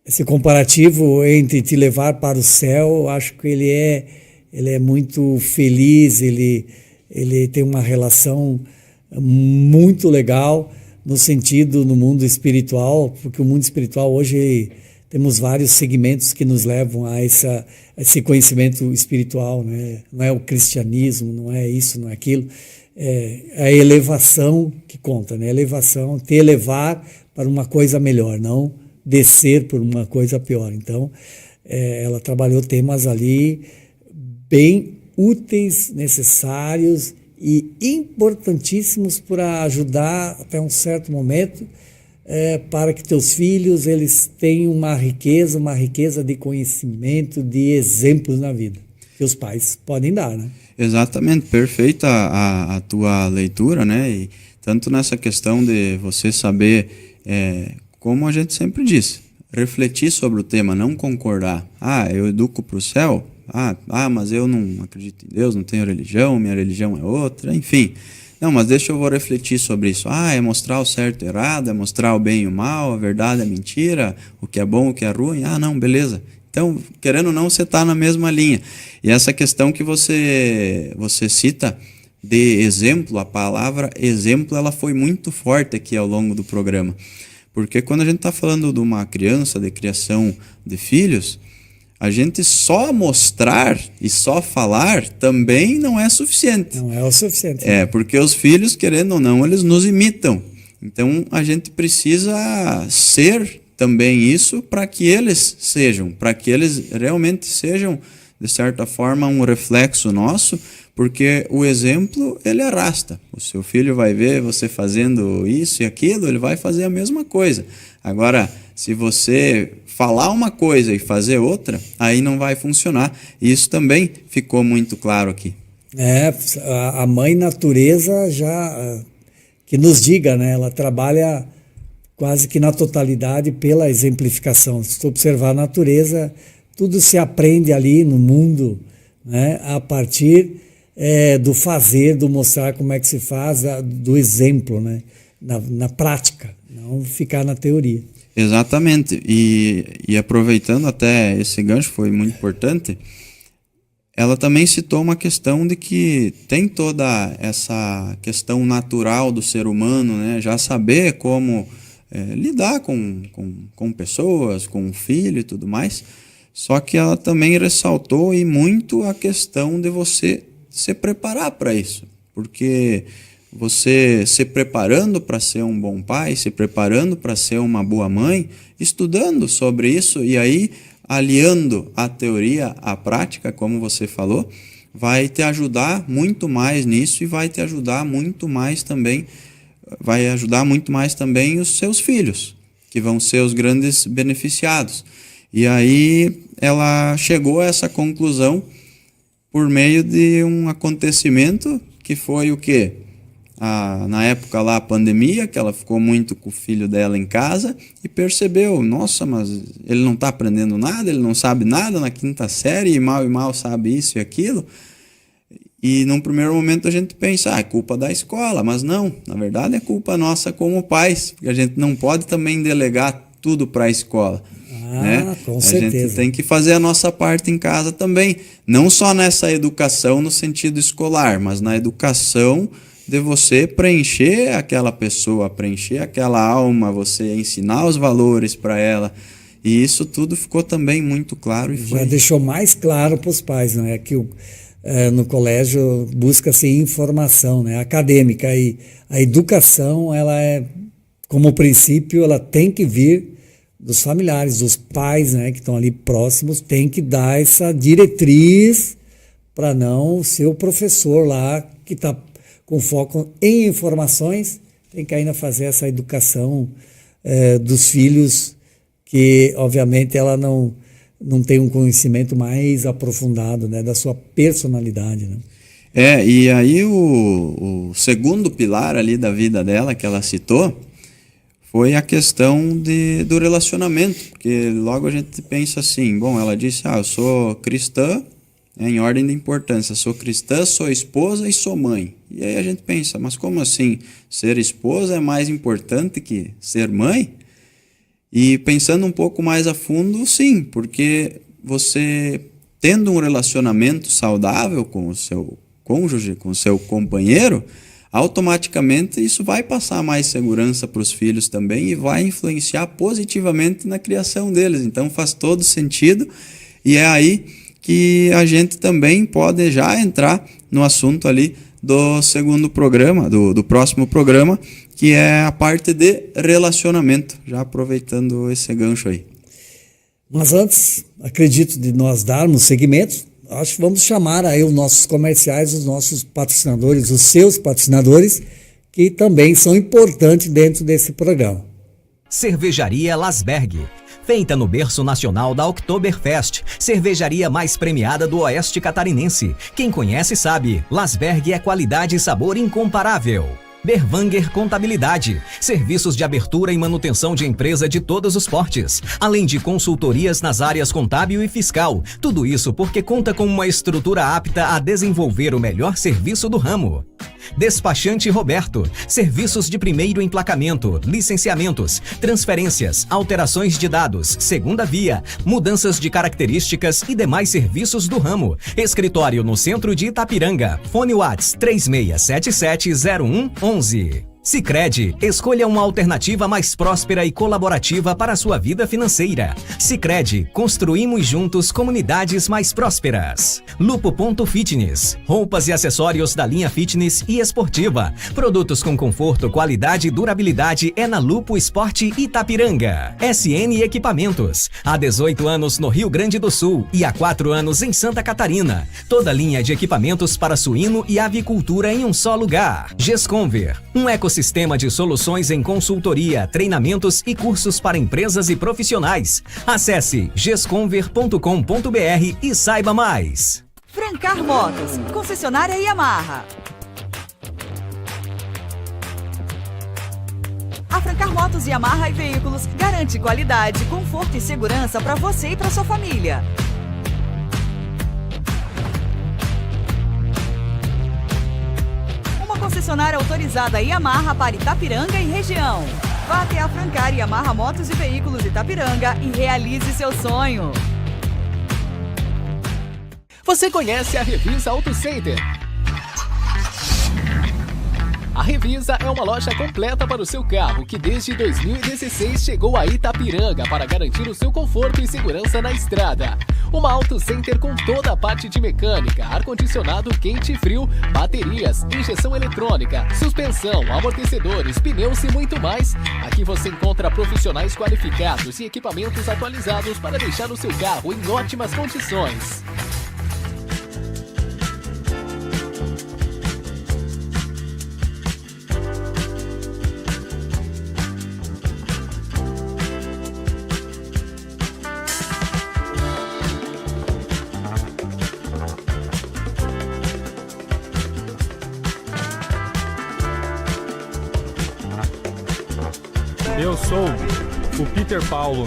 Esse comparativo entre te levar para o céu, acho que ele é muito feliz, ele tem uma relação muito legal no sentido no mundo espiritual, porque o mundo espiritual hoje temos vários segmentos que nos levam a esse conhecimento espiritual, né? Não é o cristianismo, não é isso, não é aquilo. É a elevação que conta, né? Elevação, te elevar para uma coisa melhor, não descer por uma coisa pior. Então, ela trabalhou temas ali bem úteis, necessários e importantíssimos para ajudar até um certo momento para que teus filhos eles tenham uma riqueza de conhecimento, de exemplos na vida que os pais podem dar, né? Exatamente, perfeita a tua leitura, né? E tanto nessa questão de você saber, como a gente sempre diz, refletir sobre o tema, não concordar. Eu educo para o céu, mas eu não acredito em Deus, não tenho religião, minha religião é outra, enfim. Não, mas eu vou refletir sobre isso. É mostrar o certo e o errado, é mostrar o bem e o mal, a verdade e a mentira, o que é bom, o que é ruim. Não, beleza. Então, querendo ou não, você está na mesma linha. E essa questão que você cita de exemplo, a palavra exemplo, ela foi muito forte aqui ao longo do programa. Porque quando a gente está falando de uma criança, de criação de filhos, a gente só mostrar e só falar também não é suficiente. Não é o suficiente. Porque os filhos, querendo ou não, eles nos imitam. Então, a gente precisa ser também isso para que eles sejam, para que eles realmente sejam, de certa forma, um reflexo nosso, porque o exemplo, ele arrasta. O seu filho vai ver você fazendo isso e aquilo, ele vai fazer a mesma coisa. Agora, se você falar uma coisa e fazer outra, aí não vai funcionar. E isso também ficou muito claro aqui. A mãe natureza já, que nos diga, né? Ela trabalha quase que na totalidade pela exemplificação. Se tu observar a natureza, tudo se aprende ali no mundo, né? A partir do fazer, do mostrar como é que se faz, do exemplo, né? Na prática, não ficar na teoria. Exatamente. E aproveitando até esse gancho, foi muito importante, ela também citou uma questão de que tem toda essa questão natural do ser humano, né? Já saber como lidar com pessoas, com o filho e tudo mais. Só que ela também ressaltou e muito a questão de você se preparar para isso. Porque você se preparando para ser um bom pai, se preparando para ser uma boa mãe, estudando sobre isso e aí aliando a teoria à prática, como você falou, vai te ajudar muito mais nisso e vai te ajudar muito mais também, vai ajudar muito mais também os seus filhos, que vão ser os grandes beneficiados. E aí ela chegou a essa conclusão por meio de um acontecimento que foi o quê? Na época lá, a pandemia, que ela ficou muito com o filho dela em casa e percebeu, nossa, mas ele não está aprendendo nada, ele não sabe nada na 5ª série e mal sabe isso e aquilo. E num primeiro momento a gente pensa, é culpa da escola, mas não, na verdade é culpa nossa como pais, porque a gente não pode também delegar tudo para a escola. Né? Com certeza. A gente tem que fazer a nossa parte em casa também, não só nessa educação no sentido escolar, mas na educação de você preencher aquela pessoa, preencher aquela alma, você ensinar os valores para ela. E isso tudo ficou também muito claro. E já deixou mais claro para os pais, né? Que no colégio busca-se informação, né? Acadêmica. E a educação, ela como princípio, ela tem que vir dos familiares, dos pais, né? Que estão ali próximos, tem que dar essa diretriz para não ser o professor lá que está com foco em informações, tem que ainda fazer essa educação dos filhos, que obviamente ela não tem um conhecimento mais aprofundado, né, da sua personalidade, né? E aí o segundo pilar ali da vida dela que ela citou foi a questão do relacionamento, porque logo a gente pensa assim, bom, ela disse, eu sou cristã, em ordem de importância, sou cristã, sou esposa e sou mãe. E aí a gente pensa, mas como assim? Ser esposa é mais importante que ser mãe? E pensando um pouco mais a fundo, sim, porque você tendo um relacionamento saudável com o seu cônjuge, com o seu companheiro, automaticamente isso vai passar mais segurança para os filhos também e vai influenciar positivamente na criação deles. Então faz todo sentido e é aí que a gente também pode já entrar no assunto ali do segundo programa, do próximo programa, que é a parte de relacionamento, já aproveitando esse gancho aí. Mas antes, acredito de nós darmos seguimento, acho que vamos chamar aí os nossos comerciais, os nossos patrocinadores, os seus patrocinadores, que também são importantes dentro desse programa. Cervejaria Lasberg. Feita no berço nacional da Oktoberfest, cervejaria mais premiada do Oeste Catarinense. Quem conhece sabe, Lasberg é qualidade e sabor incomparável. Berwanger Contabilidade, serviços de abertura e manutenção de empresa de todos os portes, além de consultorias nas áreas contábil e fiscal. Tudo isso porque conta com uma estrutura apta a desenvolver o melhor serviço do ramo. Despachante Roberto, serviços de primeiro emplacamento, licenciamentos, transferências, alterações de dados, segunda via, mudanças de características e demais serviços do ramo. Escritório no centro de Itapiranga. Fone Whats 36770111. Sicredi, escolha uma alternativa mais próspera e colaborativa para a sua vida financeira. Sicredi, construímos juntos comunidades mais prósperas. Lupo.fitness, roupas e acessórios da linha fitness e esportiva. Produtos com conforto, qualidade e durabilidade é na Lupo Esporte Itapiranga. SN Equipamentos, há 18 anos no Rio Grande do Sul e há 4 anos em Santa Catarina. Toda linha de equipamentos para suíno e avicultura em um só lugar. Gesconver, um ecossistema de soluções em consultoria, treinamentos e cursos para empresas e profissionais. Acesse gesconver.com.br e saiba mais. Francar Motos, concessionária Yamaha. A Francar Motos Yamaha e Veículos garante qualidade, conforto e segurança para você e para sua família. Concessionária autorizada Yamaha para Itapiranga e região. Vá até a Francar Yamaha Motos e Veículos Itapiranga e realize seu sonho. Você conhece a Revisa Auto Center? A Revisa é uma loja completa para o seu carro que desde 2016 chegou a Itapiranga para garantir o seu conforto e segurança na estrada. Uma Auto Center com toda a parte de mecânica, ar-condicionado quente e frio, baterias, injeção eletrônica, suspensão, amortecedores, pneus e muito mais. Aqui você encontra profissionais qualificados e equipamentos atualizados para deixar o seu carro em ótimas condições. Eu sou o Peter Paulo.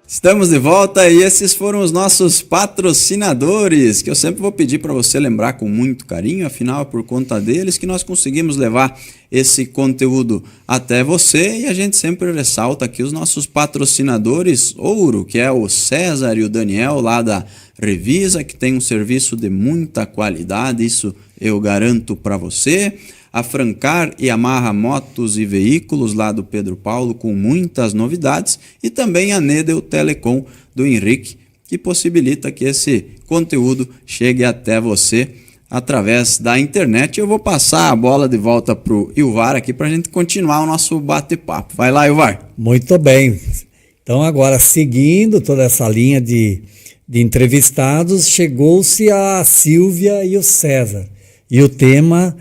Estamos de volta e esses foram os nossos patrocinadores, que eu sempre vou pedir para você lembrar com muito carinho, afinal é por conta deles que nós conseguimos levar esse conteúdo até você, e a gente sempre ressalta aqui os nossos patrocinadores ouro, que é o César e o Daniel lá da Revisa, que tem um serviço de muita qualidade, isso eu garanto para você. A Francar Yamaha Motos e Veículos, lá do Pedro Paulo, com muitas novidades. E também a Nedel Telecom, do Henrique, que possibilita que esse conteúdo chegue até você através da internet. Eu vou passar a bola de volta para o Ilvar aqui para a gente continuar o nosso bate-papo. Vai lá, Ilvar. Muito bem. Então agora, seguindo toda essa linha de entrevistados, chegou-se a Silvia e o César. E o tema...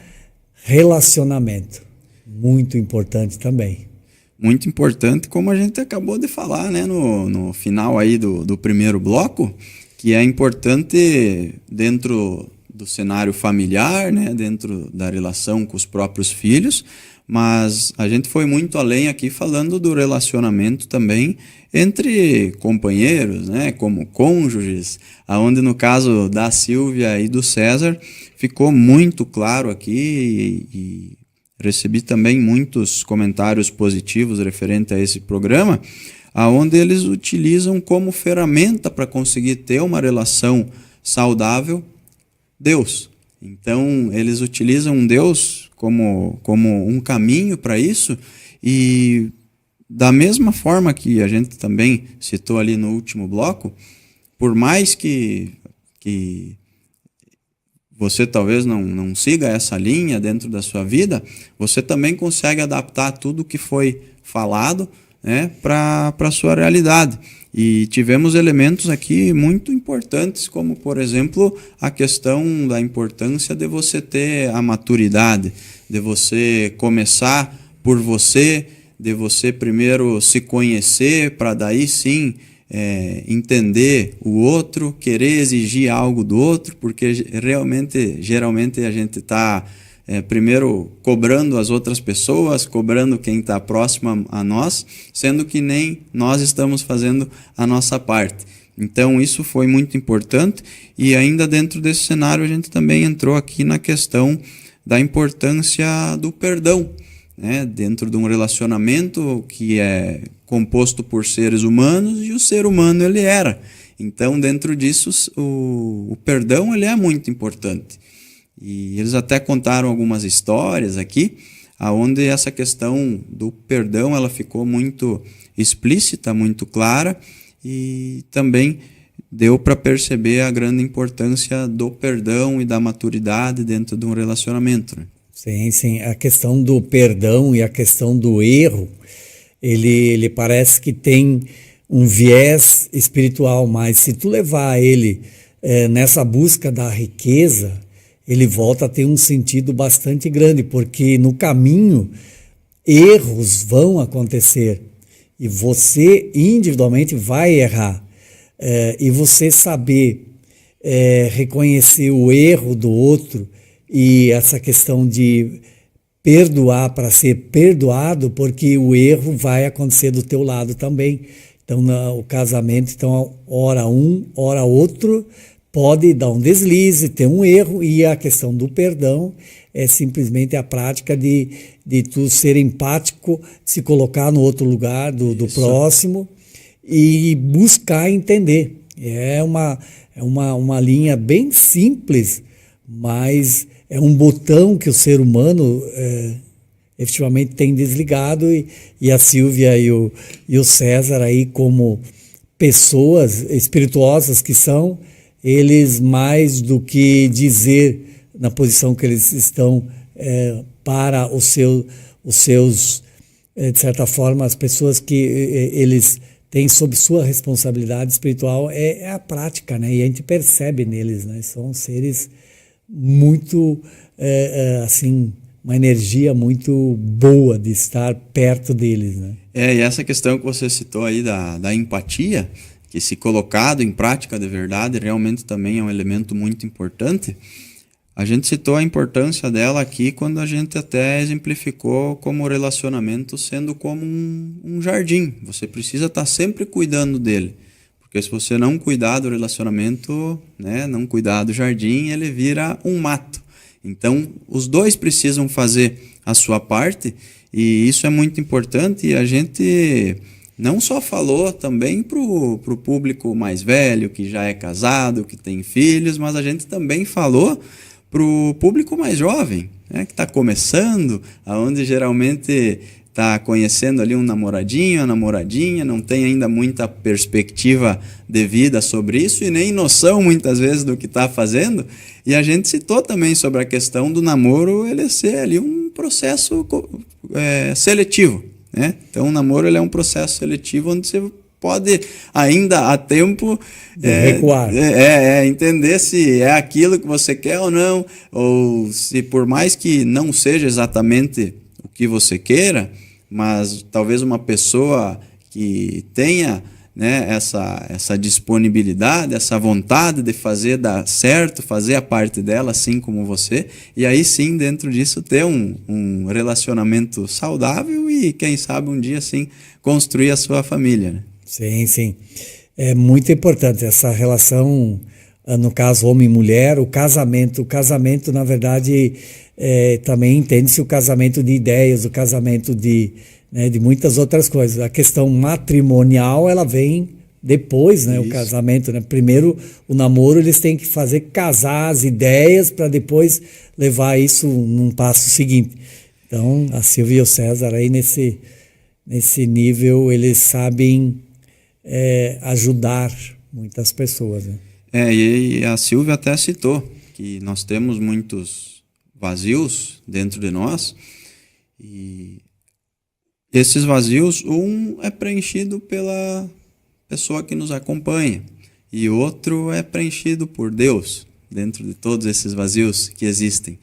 relacionamento, muito importante também. Muito importante, como a gente acabou de falar, né, no final aí do primeiro bloco, que é importante dentro do cenário familiar, né, dentro da relação com os próprios filhos, mas a gente foi muito além aqui falando do relacionamento também entre companheiros, né, como cônjuges, aonde no caso da Silvia e do César ficou muito claro aqui e recebi também muitos comentários positivos referente a esse programa, aonde eles utilizam como ferramenta para conseguir ter uma relação saudável Deus. Então eles utilizam Deus como um caminho para isso, e da mesma forma que a gente também citou ali no último bloco, por mais que você talvez não siga essa linha dentro da sua vida, você também consegue adaptar tudo que foi falado, né, para a sua realidade. E tivemos elementos aqui muito importantes, como, por exemplo, a questão da importância de você ter a maturidade, de você começar por você, de você primeiro se conhecer, para daí sim entender o outro, querer exigir algo do outro, porque geralmente a gente está primeiro cobrando as outras pessoas, cobrando quem está próximo a nós, sendo que nem nós estamos fazendo a nossa parte. Então isso foi muito importante, e ainda dentro desse cenário a gente também entrou aqui na questão da importância do perdão, né? Dentro de um relacionamento que é composto por seres humanos, e o ser humano ele era. Então dentro disso o perdão ele é muito importante. E eles até contaram algumas histórias aqui, onde essa questão do perdão ela ficou muito explícita, muito clara, e também deu para perceber a grande importância do perdão e da maturidade dentro de um relacionamento, né? Sim, sim. A questão do perdão e a questão do erro, ele parece que tem um viés espiritual, mas se tu levar ele nessa busca da riqueza, ele volta a ter um sentido bastante grande, porque no caminho erros vão acontecer e você individualmente vai errar. E você saber reconhecer o erro do outro e essa questão de perdoar para ser perdoado, porque o erro vai acontecer do teu lado também. Então, o casamento, então, hora um, hora outro, pode dar um deslize, ter um erro, e a questão do perdão é simplesmente a prática de tu ser empático, se colocar no outro lugar do próximo e buscar entender. É uma linha bem simples, mas é um botão que o ser humano efetivamente tem desligado, e a Silvia e o César aí, como pessoas espirituosas que são, eles mais do que dizer na posição que eles estão para os seus, de certa forma, as pessoas que eles têm sob sua responsabilidade espiritual, é a prática, né? E a gente percebe neles, né? São seres muito, assim, uma energia muito boa de estar perto deles, né? E essa questão que você citou aí da empatia, que se colocado em prática de verdade, realmente também é um elemento muito importante. A gente citou a importância dela aqui quando a gente até exemplificou como o relacionamento sendo como um jardim. Você precisa estar sempre cuidando dele, porque se você não cuidar do relacionamento, né, não cuidar do jardim, ele vira um mato. Então, os dois precisam fazer a sua parte, e isso é muito importante. E a gente não só falou também para o público mais velho, que já é casado, que tem filhos, mas a gente também falou para o público mais jovem, né, que está começando, onde geralmente está conhecendo ali um namoradinho, a namoradinha, não tem ainda muita perspectiva de vida sobre isso e nem noção muitas vezes do que está fazendo. E a gente citou também sobre a questão do namoro ele ser ali um processo seletivo, né? Então o namoro ele é um processo seletivo onde você pode ainda há tempo recuar. Entender se é aquilo que você quer ou não, ou se por mais que não seja exatamente o que você queira, mas talvez uma pessoa que tenha, né, essa disponibilidade, essa vontade de fazer dar certo, fazer a parte dela assim como você, e aí sim dentro disso ter um relacionamento saudável e quem sabe um dia assim construir a sua família, né? Sim, sim. É muito importante essa relação, no caso homem e mulher, o casamento. O casamento, na verdade, também entende-se o casamento de ideias, o casamento de muitas outras coisas. A questão matrimonial, ela vem depois, né? O casamento, né? Primeiro, o namoro, eles têm que casar as ideias para depois levar isso num passo seguinte. Então, a Silvia e o César aí nesse nível, eles sabem ajudar muitas pessoas, né? E a Silvia até citou que nós temos muitos vazios dentro de nós, e esses vazios, um é preenchido pela pessoa que nos acompanha e outro é preenchido por Deus dentro de todos esses vazios que existem.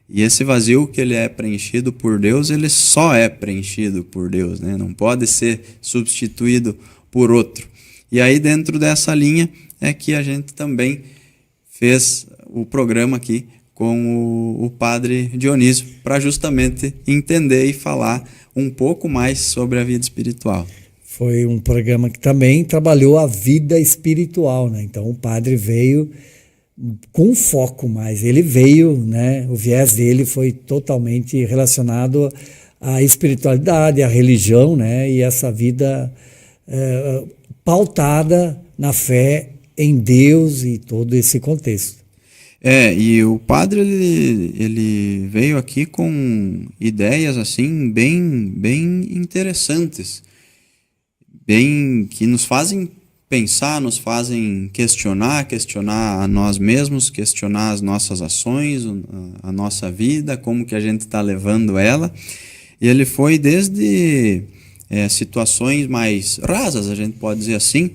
E esse vazio que ele é preenchido por Deus, ele só é preenchido por Deus, né? Não pode ser substituído por outro. E aí dentro dessa linha é que a gente também fez o programa aqui com o padre Dionísio, para justamente entender e falar um pouco mais sobre a vida espiritual. Foi um programa que também trabalhou a vida espiritual, né? Então o padre veio com foco mais. Ele veio, né? O viés dele foi totalmente relacionado à espiritualidade, à religião, né? E essa vida pautada na fé em Deus e todo esse contexto. E o padre ele veio aqui com ideias assim bem interessantes, bem que nos fazem pensar, nos fazem questionar a nós mesmos, questionar as nossas ações, a nossa vida, como que a gente está levando ela. E ele foi desde situações mais rasas, a gente pode dizer assim,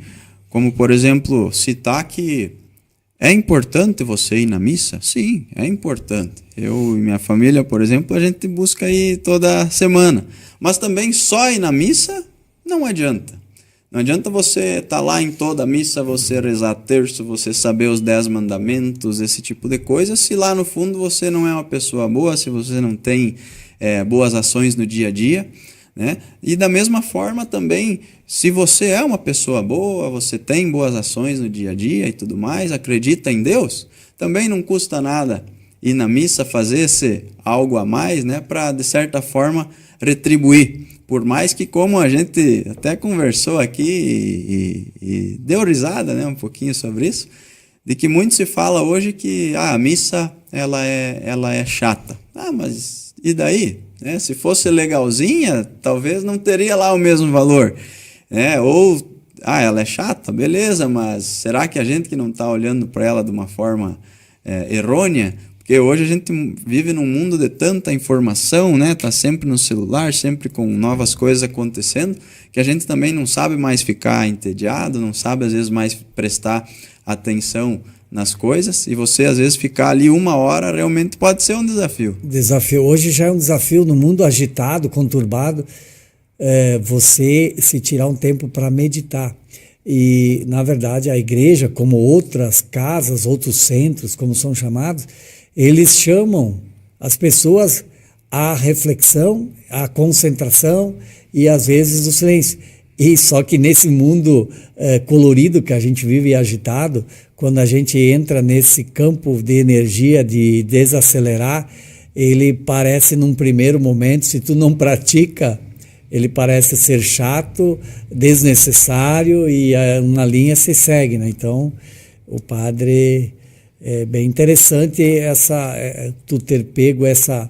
como por exemplo citar que é importante você ir na missa? Sim, é importante. Eu e minha família, por exemplo, a gente busca ir toda semana. Mas também só ir na missa não adianta. Não adianta você estar lá em toda a missa, você rezar terço, você saber os 10 mandamentos, esse tipo de coisa, se lá no fundo você não é uma pessoa boa, se você não tem boas ações no dia a dia, né? E da mesma forma também, se você é uma pessoa boa, você tem boas ações no dia a dia e tudo mais, acredita em Deus, também não custa nada ir na missa, fazer esse algo a mais, né, para de certa forma retribuir. Por mais que, como a gente até conversou aqui e deu risada, né, um pouquinho sobre isso, de que muito se fala hoje que a missa ela é chata. Mas e daí? Se fosse legalzinha, talvez não teria lá o mesmo valor. Ou, ela é chata, beleza, mas será que a gente que não está olhando para ela de uma forma errônea? Porque hoje a gente vive num mundo de tanta informação, né? Tá sempre no celular, sempre com novas coisas acontecendo, que a gente também não sabe mais ficar entediado, não sabe às vezes mais prestar atenção nas coisas, e você às vezes ficar ali 1 hora realmente pode ser um desafio. Hoje já é um desafio no mundo agitado, conturbado, você se tirar um tempo para meditar. E, na verdade, a igreja, como outras casas, outros centros, como são chamados, eles chamam as pessoas à reflexão, à concentração e, às vezes, o silêncio. E só que nesse mundo colorido que a gente vive e agitado, quando a gente entra nesse campo de energia de desacelerar, ele parece, num primeiro momento, se tu não pratica, ele parece ser chato, desnecessário e uma linha se segue, né? Então, o padre, é bem interessante tu ter pego essa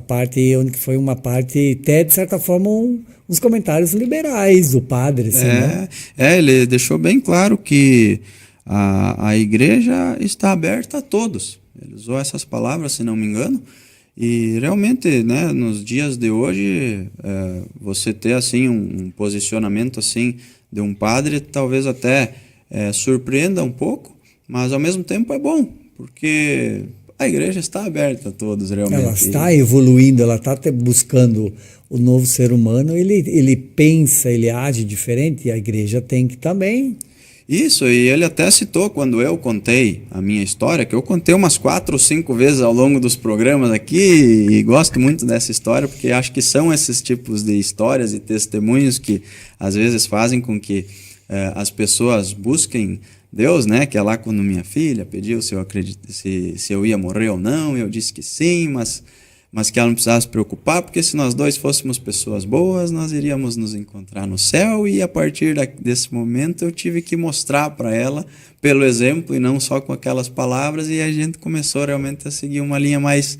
parte, onde foi uma parte, até de certa forma, uns comentários liberais do padre. Assim, né? Ele deixou bem claro que a igreja está aberta a todos. Ele usou essas palavras, se não me engano. E realmente, né, nos dias de hoje, você ter assim um posicionamento assim de um padre, talvez até surpreenda um pouco, mas ao mesmo tempo é bom, porque a igreja está aberta a todos realmente. Ela está evoluindo, ela está buscando o novo ser humano, ele pensa, ele age diferente, e a igreja tem que também... Isso, e ele até citou quando eu contei a minha história, que eu contei umas 4 ou 5 vezes ao longo dos programas aqui, e gosto muito dessa história, porque acho que são esses tipos de histórias e testemunhos que às vezes fazem com que as pessoas busquem Deus, né? Que é lá quando minha filha pediu se eu ia morrer ou não, eu disse que sim, mas que ela não precisava se preocupar, porque se nós dois fôssemos pessoas boas, nós iríamos nos encontrar no céu, e a partir desse momento eu tive que mostrar para ela, pelo exemplo, e não só com aquelas palavras, e a gente começou realmente a seguir uma linha mais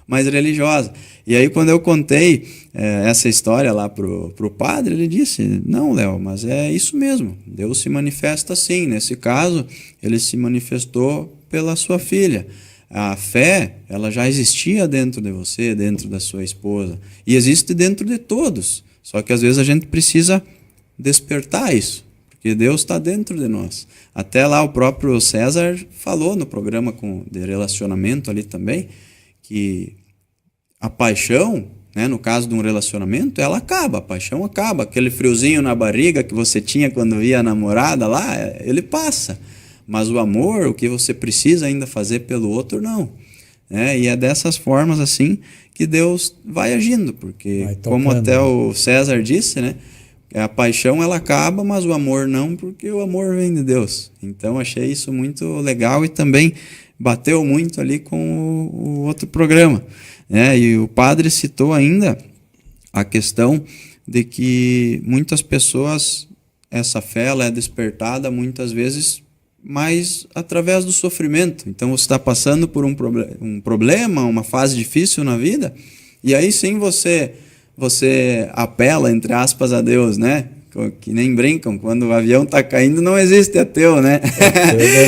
religiosa. E aí quando eu contei essa história lá pro padre, ele disse, não, Léo, mas é isso mesmo, Deus se manifesta assim, nesse caso, ele se manifestou pela sua filha. A fé, ela já existia dentro de você, dentro da sua esposa, e existe dentro de todos, só que às vezes a gente precisa despertar isso, porque Deus está dentro de nós. Até lá o próprio César falou no programa de relacionamento ali também, que a paixão, né, no caso de um relacionamento, ela acaba, a paixão acaba, aquele friozinho na barriga que você tinha quando via a namorada lá, ele passa. Mas o amor, o que você precisa ainda fazer pelo outro, não. né? E é dessas formas assim que Deus vai agindo, porque Vai como tocando, até né? o César disse, né? A paixão ela acaba, mas o amor não, porque o amor vem de Deus. Então achei isso muito legal e também bateu muito ali com o outro programa, né? E o padre citou ainda a questão de que muitas pessoas, essa fé ela é despertada muitas vezes mais através do sofrimento. Então você está passando por um problema, uma fase difícil na vida, e aí sim você apela, entre aspas, a Deus, né? Que nem brincam, quando o avião está caindo não existe ateu, né?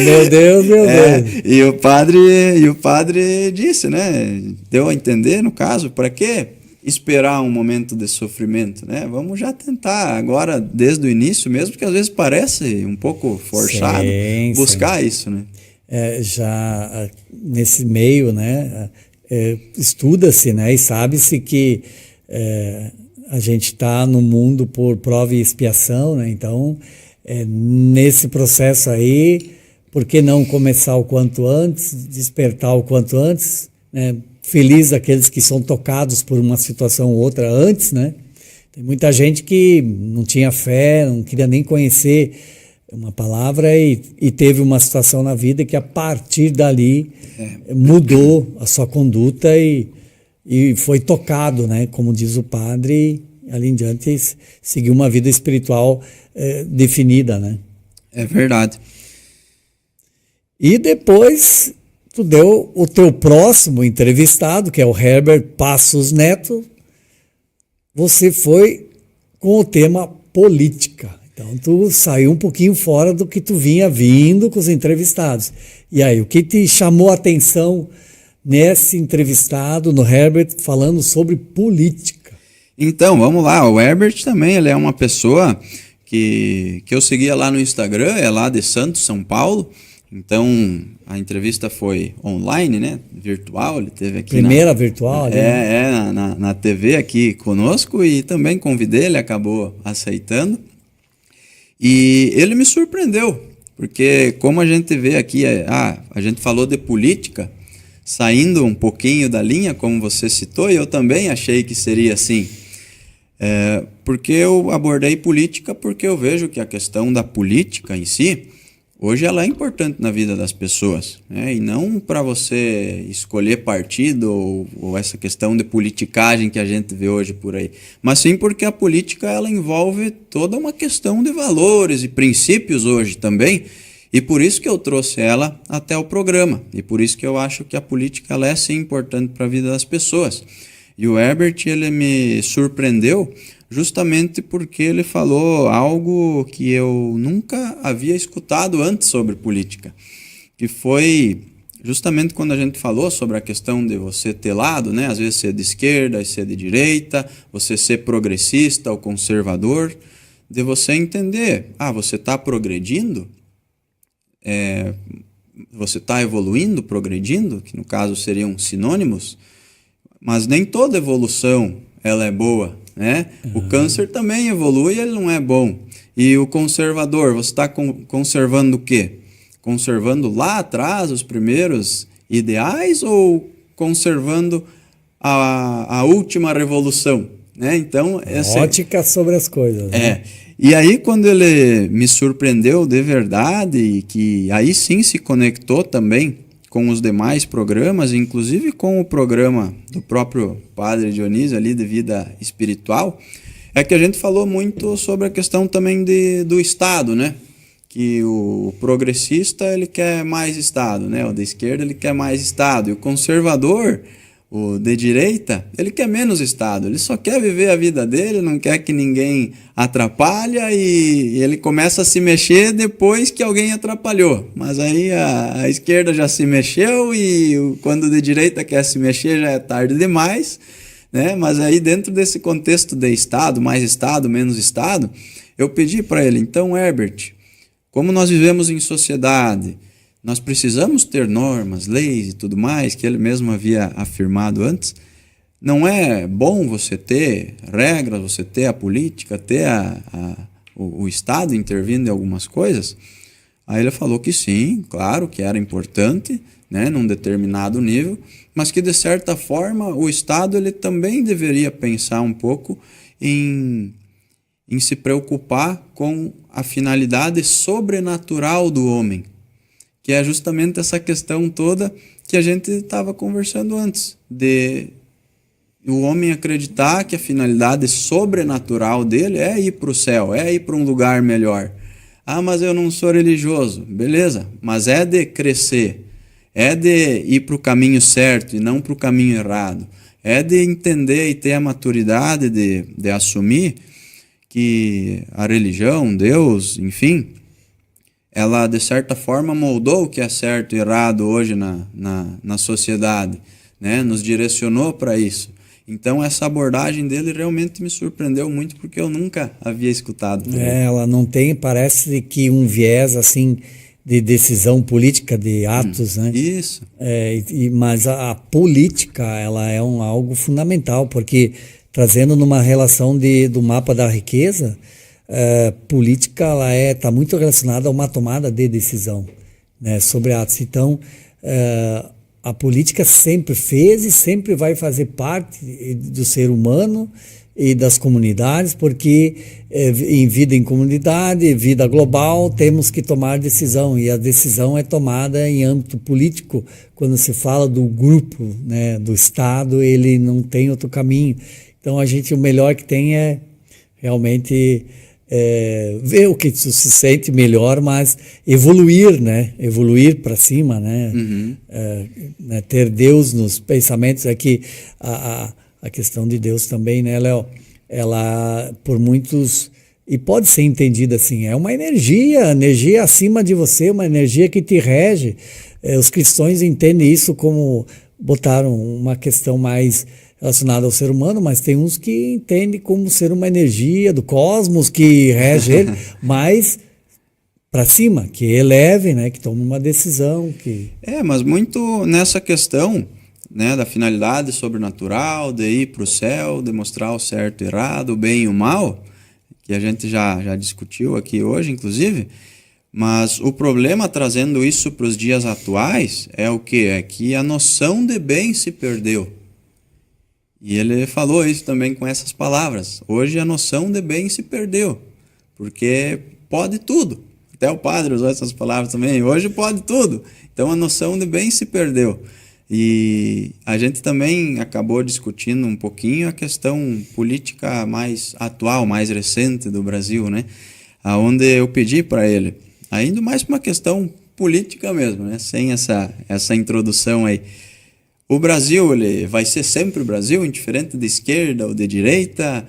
Meu Deus, meu Deus. E o padre disse, né? Deu a entender, no caso, para que esperar um momento de sofrimento, né? Vamos já tentar agora, desde o início mesmo, porque às vezes parece um pouco forçado buscar isso, né? Já nesse meio, né? Estuda-se, né? E sabe-se que a gente está no mundo por prova e expiação, né? Então, nesse processo aí, por que não começar o quanto antes, despertar o quanto antes, né? Feliz aqueles que são tocados por uma situação ou outra antes, né? Tem muita gente que não tinha fé, não queria nem conhecer uma palavra e teve uma situação na vida que a partir dali mudou a sua conduta e foi tocado, né? Como diz o padre, ali em diante seguiu uma vida espiritual definida, né? É verdade. E depois tu deu o teu próximo entrevistado, que é o Herbert Passos Neto. Você foi com o tema política. Então tu saiu um pouquinho fora do que tu vinha vindo com os entrevistados. E aí, o que te chamou a atenção nesse entrevistado, no Herbert, falando sobre política? Então, vamos lá. O Herbert também, ele é uma pessoa que eu seguia lá no Instagram, é lá de Santos, São Paulo. Então, a entrevista foi online, né? Virtual, ele teve aqui Primeira virtual, né? na TV aqui conosco e também convidei, ele acabou aceitando. E ele me surpreendeu, porque como a gente vê aqui, a gente falou de política, saindo um pouquinho da linha, como você citou, e eu também achei que seria assim. Porque eu abordei política porque eu vejo que a questão da política em si, hoje ela é importante na vida das pessoas, né? E não para você escolher partido ou essa questão de politicagem que a gente vê hoje por aí, mas sim porque a política ela envolve toda uma questão de valores e princípios hoje também, e por isso que eu trouxe ela até o programa, e por isso que eu acho que a política ela é sim importante para a vida das pessoas. E o Herbert, ele me surpreendeu justamente porque ele falou algo que eu nunca havia escutado antes sobre política, que foi justamente quando a gente falou sobre a questão de você ter lado, né? Às vezes ser de esquerda e ser de direita, você ser progressista ou conservador, de você entender, você está progredindo, você está evoluindo, progredindo, que no caso seriam sinônimos, mas nem toda evolução ela é boa, né? O câncer também evolui, ele não é bom. E o conservador, você está conservando o quê? Conservando lá atrás os primeiros ideais ou conservando a última revolução, né? Então, ótica sobre as coisas, né? E aí quando ele me surpreendeu de verdade e que aí sim se conectou também com os demais programas, inclusive com o programa do próprio Padre Dionísio ali de vida espiritual, é que a gente falou muito sobre a questão também do Estado, né? Que o progressista ele quer mais Estado, né? O de esquerda ele quer mais Estado, e o conservador, o de direita, ele quer menos Estado, ele só quer viver a vida dele, não quer que ninguém atrapalhe, e ele começa a se mexer depois que alguém atrapalhou. Mas aí a esquerda já se mexeu e quando o de direita quer se mexer já é tarde demais, né? Mas aí dentro desse contexto de Estado, mais Estado, menos Estado, eu pedi para ele, então Herbert, como nós vivemos em sociedade, nós precisamos ter normas, leis e tudo mais, que ele mesmo havia afirmado antes. Não é bom você ter regras, você ter a política, ter o Estado intervindo em algumas coisas? Aí ele falou que sim, claro que era importante, né, num determinado nível, mas que de certa forma o Estado ele também deveria pensar um pouco em se preocupar com a finalidade sobrenatural do homem, que é justamente essa questão toda que a gente estava conversando antes, de o homem acreditar que a finalidade sobrenatural dele é ir para o céu, é ir para um lugar melhor. Ah, mas eu não sou religioso. Beleza, mas é de crescer, é de ir para o caminho certo e não para o caminho errado. É de entender e ter a maturidade de assumir que a religião, Deus, enfim, ela de certa forma moldou o que é certo e errado hoje na sociedade, né? Nos direcionou para isso. Então essa abordagem dele realmente me surpreendeu muito, porque eu nunca havia escutado. Ela não tem, parece que um viés assim de decisão política, de atos, né? Isso. Mas a política, ela é algo fundamental, porque trazendo numa relação do mapa da riqueza, política ela está muito relacionada a uma tomada de decisão, né, sobre atos. Então, a política sempre fez e sempre vai fazer parte do ser humano e das comunidades, porque em vida em comunidade, vida global, temos que tomar decisão, e a decisão é tomada em âmbito político. Quando se fala do grupo, né, do Estado, ele não tem outro caminho. Então o melhor que tem é realmente ver o que se sente melhor, mas evoluir, né? Evoluir para cima, né? Uhum. Né? Ter Deus nos pensamentos. É que a questão de Deus também, né, Léo? Ela, por muitos, e pode ser entendida assim, é uma energia acima de você, uma energia que te rege. Os cristãos entendem isso como botaram uma questão mais relacionada ao ser humano, mas tem uns que entendem como ser uma energia do cosmos que rege ele, mas para cima, que eleve, né, que tome uma decisão. Mas muito nessa questão, né, da finalidade sobrenatural, de ir para o céu, de mostrar o certo e o errado, o bem e o mal, que a gente já discutiu aqui hoje, inclusive. Mas o problema, trazendo isso para os dias atuais, é o quê? É que a noção de bem se perdeu. E ele falou isso também com essas palavras. Hoje a noção de bem se perdeu, porque pode tudo. Até o padre usou essas palavras também. Hoje pode tudo. Então a noção de bem se perdeu. E a gente também acabou discutindo um pouquinho a questão política mais atual, mais recente do Brasil, né? Onde eu pedi para ele, ainda mais para uma questão política mesmo, né? Sem essa introdução aí. O Brasil, ele vai ser sempre o Brasil, indiferente de esquerda ou de direita,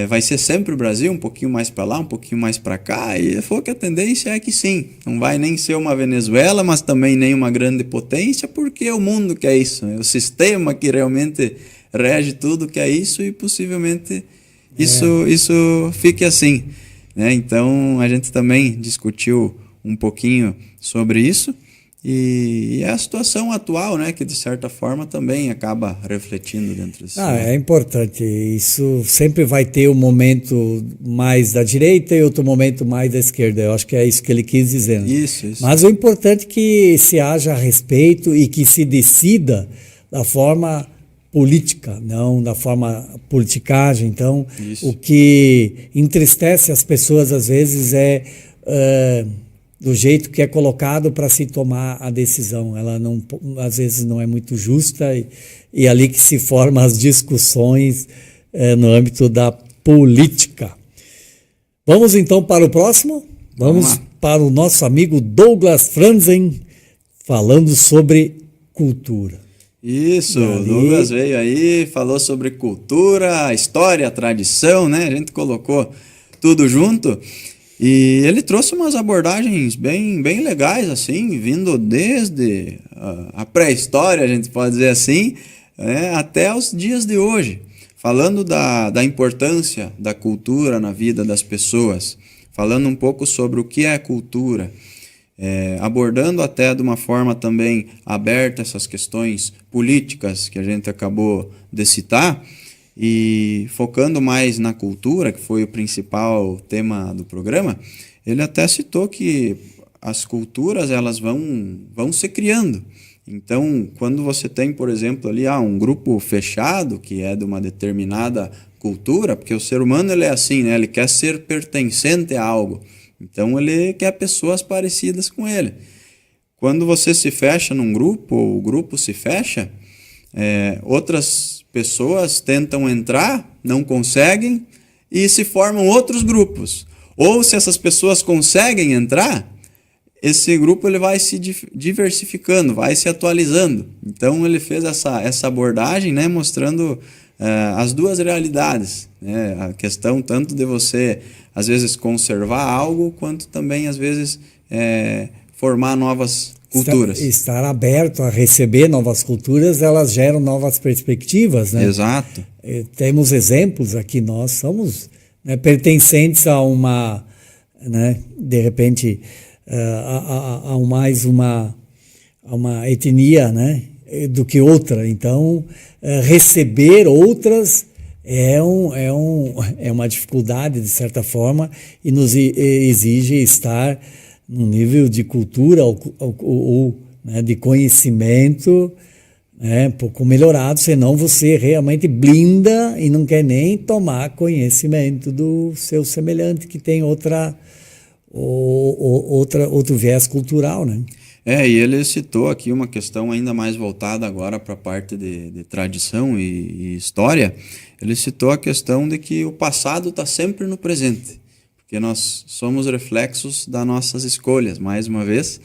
vai ser sempre o Brasil, um pouquinho mais para lá, um pouquinho mais para cá, e ele falou que a tendência é que sim, não vai nem ser uma Venezuela, mas também nem uma grande potência, porque é o mundo que é isso, é o sistema que realmente rege tudo que é isso, e possivelmente isso fique assim, né? Então a gente também discutiu um pouquinho sobre isso. E é a situação atual, né, que de certa forma também acaba refletindo dentro disso. É importante. Isso sempre vai ter um momento mais da direita e outro momento mais da esquerda. Eu acho que é isso que ele quis dizer. Né? Isso. Mas o importante é que se haja respeito e que se decida da forma política, não da forma politicagem. Então, o que entristece as pessoas às vezes é do jeito que é colocado para se tomar a decisão. Ela não, às vezes não é muito justa, e ali que se formam as discussões no âmbito da política. Vamos então para o próximo? Vamos para o nosso amigo Douglas Franzen, falando sobre cultura. Isso, o Douglas veio aí, falou sobre cultura, história, tradição, né? A gente colocou tudo junto. E ele trouxe umas abordagens bem legais, assim, vindo desde a pré-história, a gente pode dizer assim, até os dias de hoje, falando da importância da cultura na vida das pessoas, falando um pouco sobre o que é cultura, abordando até de uma forma também aberta essas questões políticas que a gente acabou de citar, e focando mais na cultura, que foi o principal tema do programa. Ele até citou que as culturas elas vão se criando. Então, quando você tem, por exemplo, ali um grupo fechado, que é de uma determinada cultura, porque o ser humano ele é assim, né? Ele quer ser pertencente a algo. Então, ele quer pessoas parecidas com ele. Quando você se fecha num grupo, ou o grupo se fecha, outras pessoas tentam entrar, não conseguem, e se formam outros grupos. Ou se essas pessoas conseguem entrar, esse grupo ele vai se diversificando, vai se atualizando. Então ele fez essa abordagem, né, mostrando as duas realidades, né, a questão tanto de você às vezes conservar algo, quanto também às vezes formar novas culturas. Estar aberto a receber novas culturas, elas geram novas perspectivas, né? Exato. Temos exemplos aqui, nós somos, né, pertencentes a uma, né, de repente, a mais uma etnia, né, do que outra. Então, receber outras é uma dificuldade, de certa forma, e nos exige estar num nível de cultura ou né, de conhecimento, né, um pouco melhorado, senão você realmente blinda e não quer nem tomar conhecimento do seu semelhante, que tem outro viés cultural, né? E ele citou aqui uma questão ainda mais voltada agora para a parte de tradição e história. Ele citou a questão de que o passado está sempre no presente, porque nós somos reflexos das nossas escolhas, mais uma vez.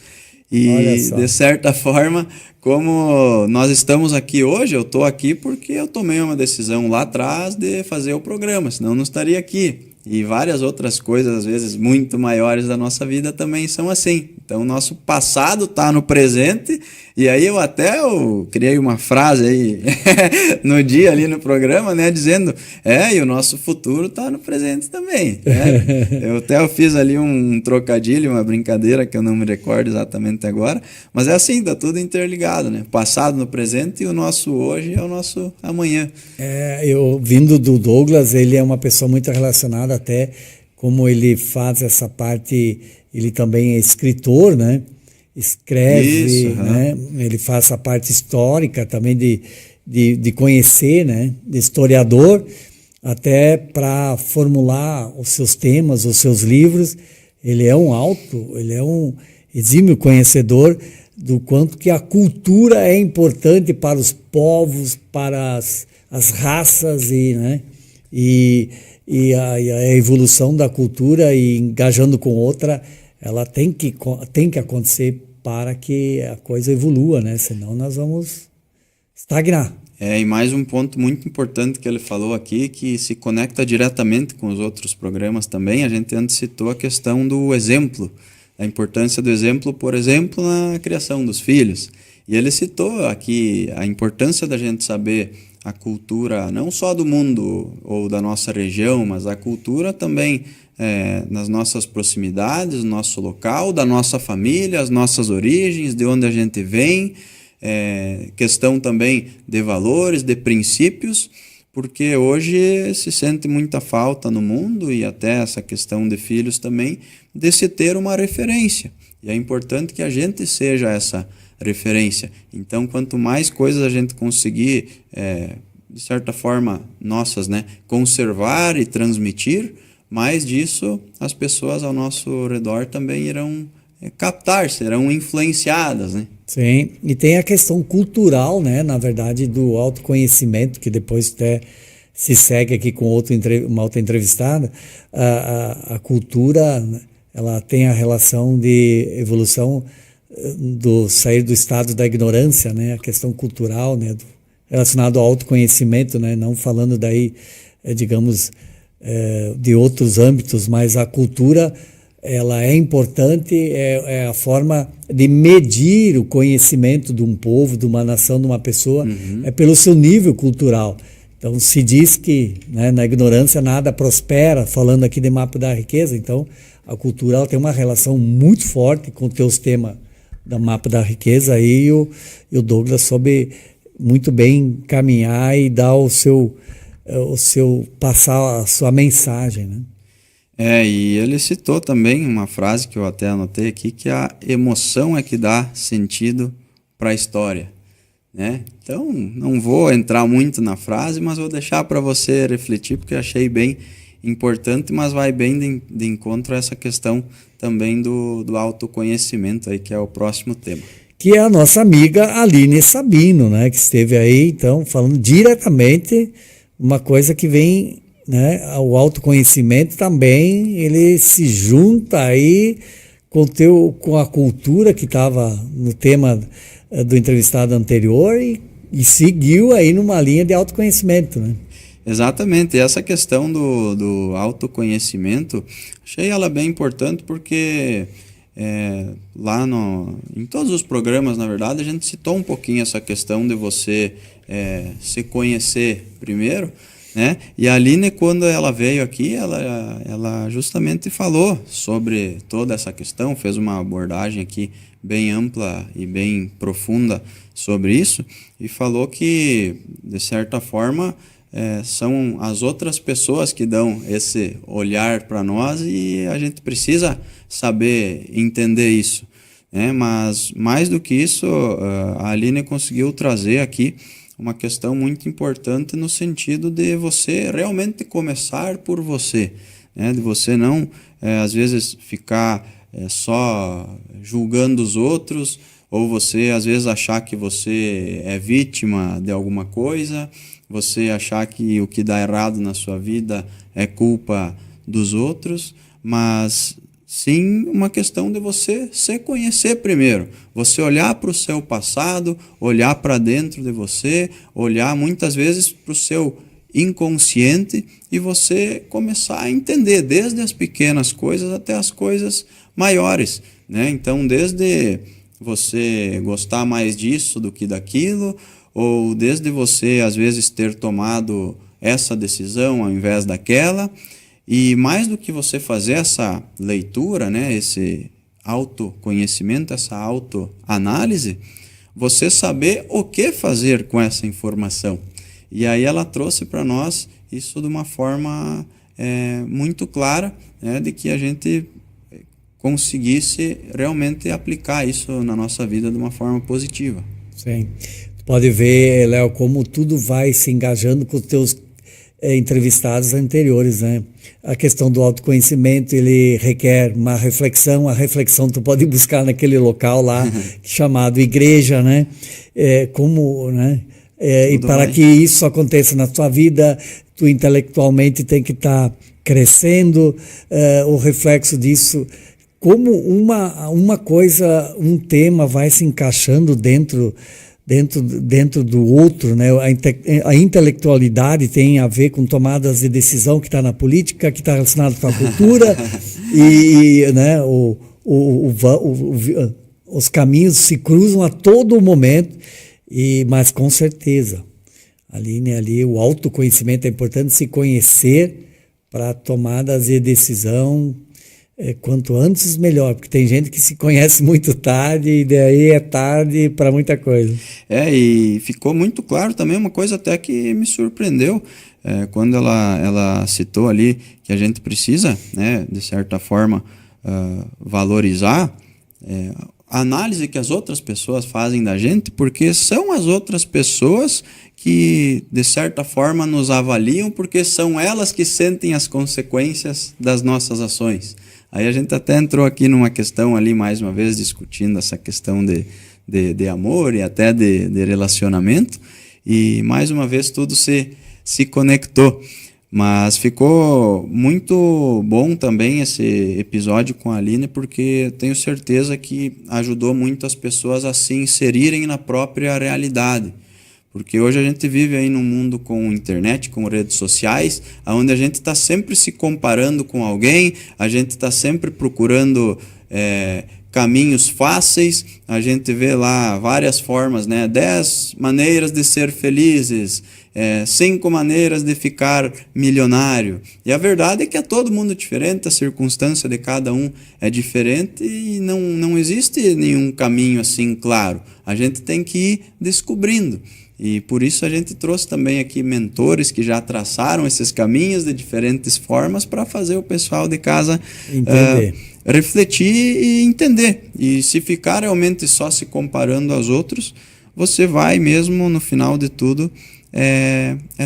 E, de certa forma, como nós estamos aqui hoje, eu estou aqui porque eu tomei uma decisão lá atrás de fazer o programa, senão eu não estaria aqui. E várias outras coisas, às vezes, muito maiores da nossa vida também são assim. Então, o nosso passado está no presente, e aí eu criei uma frase aí no dia ali no programa, né, dizendo, e o nosso futuro está no presente também. Né? Eu fiz ali um trocadilho, uma brincadeira que eu não me recordo exatamente agora, mas é assim, está tudo interligado, né? Passado no presente e o nosso hoje é o nosso amanhã. Eu vindo do Douglas, ele é uma pessoa muito relacionada até como ele faz essa parte, ele também é escritor, né? Escreve, isso, né? Ele faz essa parte histórica também de conhecer, né? De historiador, até para formular os seus temas, os seus livros. Ele é um exímio conhecedor do quanto que a cultura é importante para os povos, para as raças e a evolução da cultura, e engajando com outra, ela tem que acontecer para que a coisa evolua, né? Senão nós vamos estagnar. E mais um ponto muito importante que ele falou aqui, que se conecta diretamente com os outros programas também. A gente antes citou a questão do exemplo, a importância do exemplo, por exemplo, na criação dos filhos. E ele citou aqui a importância da gente saber a cultura não só do mundo ou da nossa região, mas a cultura também nas nossas proximidades, no nosso local, da nossa família, as nossas origens, de onde a gente vem, questão também de valores, de princípios, porque hoje se sente muita falta no mundo, e até essa questão de filhos também, de se ter uma referência. E é importante que a gente seja essa referência. Então, quanto mais coisas a gente conseguir, de certa forma, nossas, né, conservar e transmitir, mais disso as pessoas ao nosso redor também irão captar, serão influenciadas, né? Sim, e tem a questão cultural, né, na verdade, do autoconhecimento, que depois até se segue aqui com uma outra entrevistada. A cultura, ela tem a relação de evolução do sair do estado da ignorância, né, a questão cultural, né, relacionado ao autoconhecimento, né, não falando daí, digamos, de outros âmbitos, mas a cultura, ela é importante, é a forma de medir o conhecimento de um povo, de uma nação, de uma pessoa, é pelo seu nível cultural. Então, se diz que, né, na ignorância nada prospera, falando aqui de mapa da riqueza. Então, a cultura ela tem uma relação muito forte com os teus temas da mapa da riqueza, aí e o Douglas soube muito bem caminhar e dar passar a sua mensagem, né? E ele citou também uma frase que eu até anotei aqui, que a emoção é que dá sentido para a história, né? Então, não vou entrar muito na frase, mas vou deixar para você refletir, porque achei bem importante, mas vai bem de encontro a essa questão também do autoconhecimento, aí, que é o próximo tema. Que é a nossa amiga Aline Sabino, né, que esteve aí, então, falando diretamente uma coisa que vem, né, o autoconhecimento também, ele se junta aí com a cultura que estava no tema do entrevistado anterior e seguiu aí numa linha de autoconhecimento, né? Exatamente, e essa questão do autoconhecimento, achei ela bem importante porque lá em todos os programas, na verdade, a gente citou um pouquinho essa questão de você se conhecer primeiro, né? E a Aline, quando ela veio aqui, ela justamente falou sobre toda essa questão, fez uma abordagem aqui bem ampla e bem profunda sobre isso, e falou que, de certa forma, são as outras pessoas que dão esse olhar para nós e a gente precisa saber entender isso, né? Mas, mais do que isso, a Aline conseguiu trazer aqui uma questão muito importante no sentido de você realmente começar por você, né? De você não, às vezes, ficar só julgando os outros, ou você, às vezes, achar que você é vítima de alguma coisa, você achar que o que dá errado na sua vida é culpa dos outros, mas sim uma questão de você se conhecer primeiro, você olhar para o seu passado, olhar para dentro de você, olhar muitas vezes para o seu inconsciente e você começar a entender desde as pequenas coisas até as coisas maiores, né? Então, desde você gostar mais disso do que daquilo, ou desde você, às vezes, ter tomado essa decisão ao invés daquela, e mais do que você fazer essa leitura, né, esse autoconhecimento, essa autoanálise, você saber o que fazer com essa informação. E aí ela trouxe para nós isso de uma forma muito clara, né, de que a gente conseguisse realmente aplicar isso na nossa vida de uma forma positiva. Sim. Pode ver, Léo, como tudo vai se engajando com os teus entrevistados anteriores, né? A questão do autoconhecimento, ele requer uma reflexão, a reflexão tu pode buscar naquele local lá, chamado igreja, né? Né? E para que isso aconteça na tua vida, tu intelectualmente tem que estar crescendo, o reflexo disso, como uma coisa, um tema vai se encaixando dentro do outro, né? A intelectualidade tem a ver com tomadas de decisão que está na política, que está relacionado com a cultura e né, os caminhos se cruzam a todo momento, mas com certeza ali o autoconhecimento é importante, se conhecer para tomadas de decisão. Quanto antes, melhor, porque tem gente que se conhece muito tarde e daí é tarde para muita coisa. E ficou muito claro também uma coisa até que me surpreendeu, quando ela citou ali que a gente precisa, né, de certa forma, valorizar a análise que as outras pessoas fazem da gente, porque são as outras pessoas que, de certa forma, nos avaliam, porque são elas que sentem as consequências das nossas ações. Aí a gente até entrou aqui numa questão ali, mais uma vez, discutindo essa questão de amor e até de relacionamento, e mais uma vez tudo se conectou. Mas ficou muito bom também esse episódio com a Aline, porque tenho certeza que ajudou muitas pessoas a se inserirem na própria realidade. Porque hoje a gente vive aí num mundo com internet, com redes sociais, onde a gente está sempre se comparando com alguém, a gente está sempre procurando caminhos fáceis, a gente vê lá várias formas, né? 10 maneiras de ser felizes, 5 maneiras de ficar milionário. E a verdade é que é todo mundo diferente, a circunstância de cada um é diferente e não existe nenhum caminho assim claro. A gente tem que ir descobrindo. E por isso a gente trouxe também aqui mentores que já traçaram esses caminhos de diferentes formas para fazer o pessoal de casa refletir e entender. E se ficar realmente só se comparando aos outros, você vai mesmo, no final de tudo,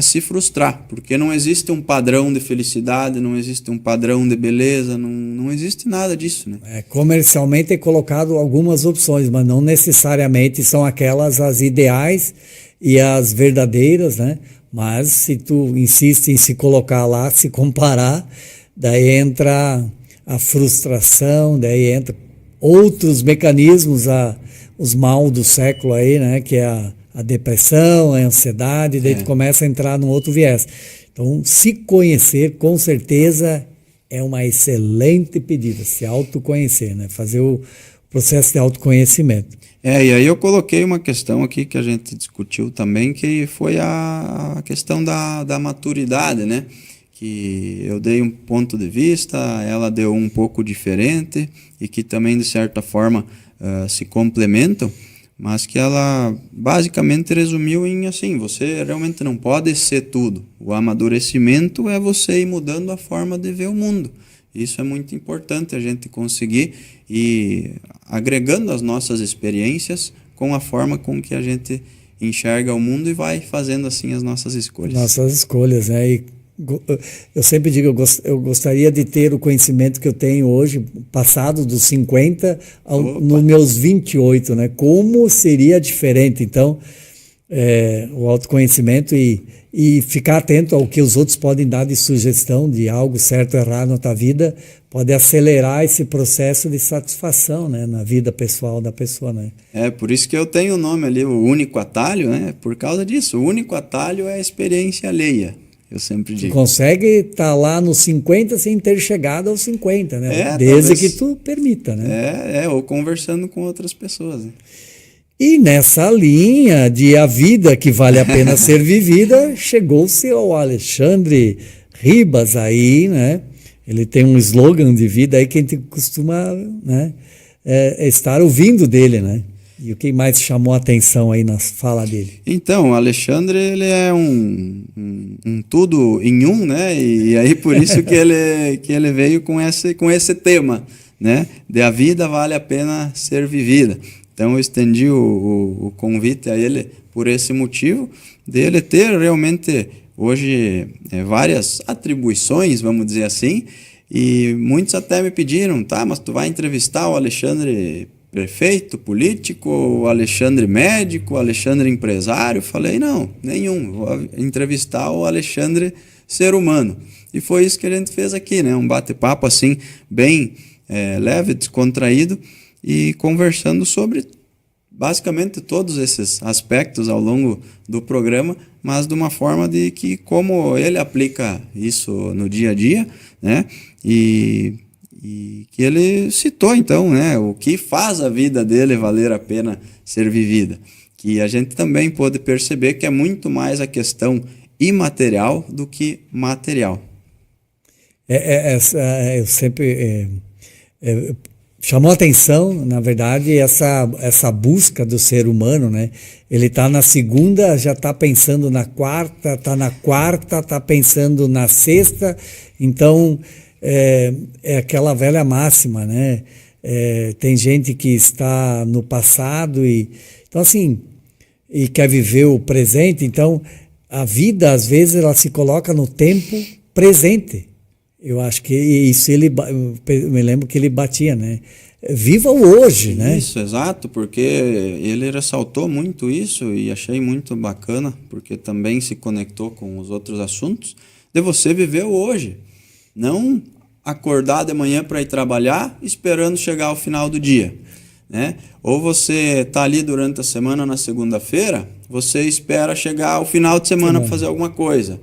se frustrar, porque não existe um padrão de felicidade, não existe um padrão de beleza, não existe nada disso, né? Comercialmente é colocado algumas opções, mas não necessariamente são aquelas as ideais e as verdadeiras, né? Mas se tu insiste em se colocar lá, se comparar, daí entra a frustração, daí entra outros mecanismos, os mal do século aí, né? Que é a depressão, a ansiedade, daí tu começa a entrar num outro viés. Então, se conhecer, com certeza, é uma excelente pedida, se autoconhecer, né? Fazer o processo de autoconhecimento. E aí eu coloquei uma questão aqui que a gente discutiu também, que foi a questão da maturidade, né? Que eu dei um ponto de vista, ela deu um pouco diferente e que também, de certa forma, se complementam, mas que ela basicamente resumiu em assim, você realmente não pode ser tudo. O amadurecimento é você ir mudando a forma de ver o mundo. Isso é muito importante a gente conseguir ir agregando as nossas experiências com a forma com que a gente enxerga o mundo e vai fazendo assim as nossas escolhas. Nossas escolhas, né? E eu sempre digo, eu gostaria de ter o conhecimento que eu tenho hoje, passado dos 50 nos meus 28, né? Como seria diferente? Então, o autoconhecimento e ficar atento ao que os outros podem dar de sugestão de algo certo ou errado na tua vida, pode acelerar esse processo de satisfação, né? Na vida pessoal da pessoa, né? Por isso que eu tenho o nome ali, o único atalho, né? Por causa disso, o único atalho é a experiência alheia. Eu sempre digo. Tu consegue estar lá nos 50 sem ter chegado aos 50, né? Desde talvez, que tu permita, né? Ou conversando com outras pessoas. Né? E nessa linha de a vida que vale a pena ser vivida, chegou-se ao Alexandre Ribas aí, né? Ele tem um slogan de vida aí que a gente costuma, né, estar ouvindo dele, né? E o que mais chamou a atenção aí na fala dele? Então, o Alexandre, ele é um tudo em um, né? E aí por isso que ele veio com esse tema, né? De a vida vale a pena ser vivida. Então eu estendi o convite a ele por esse motivo, dele ter realmente hoje várias atribuições, vamos dizer assim, e muitos até me pediram, tá, mas tu vai entrevistar o Alexandre prefeito, político, o Alexandre médico, o Alexandre empresário? Falei, não, nenhum, vou entrevistar o Alexandre ser humano. E foi isso que a gente fez aqui, né? Um bate-papo assim, bem leve, descontraído, e conversando sobre basicamente todos esses aspectos ao longo do programa, mas de uma forma de que como ele aplica isso no dia a dia, né? E que ele citou então, né, o que faz a vida dele valer a pena ser vivida, que a gente também pôde perceber que é muito mais a questão imaterial do que material. Eu sempre chamou a atenção, na verdade, essa busca do ser humano, né? Ele está na segunda, já está pensando na quarta, está na quarta, está pensando na sexta, então é aquela velha máxima, né? Tem gente que está no passado então assim, e quer viver o presente, então a vida às vezes ela se coloca no tempo presente. Eu acho que isso eu me lembro que ele batia, né? Viva o hoje, né? Isso, exato, porque ele ressaltou muito isso e achei muito bacana, porque também se conectou com os outros assuntos, de você viver o hoje. Não acordar de manhã para ir trabalhar esperando chegar ao final do dia, né? Ou você está ali durante a semana na segunda-feira, você espera chegar ao final de semana para fazer alguma coisa.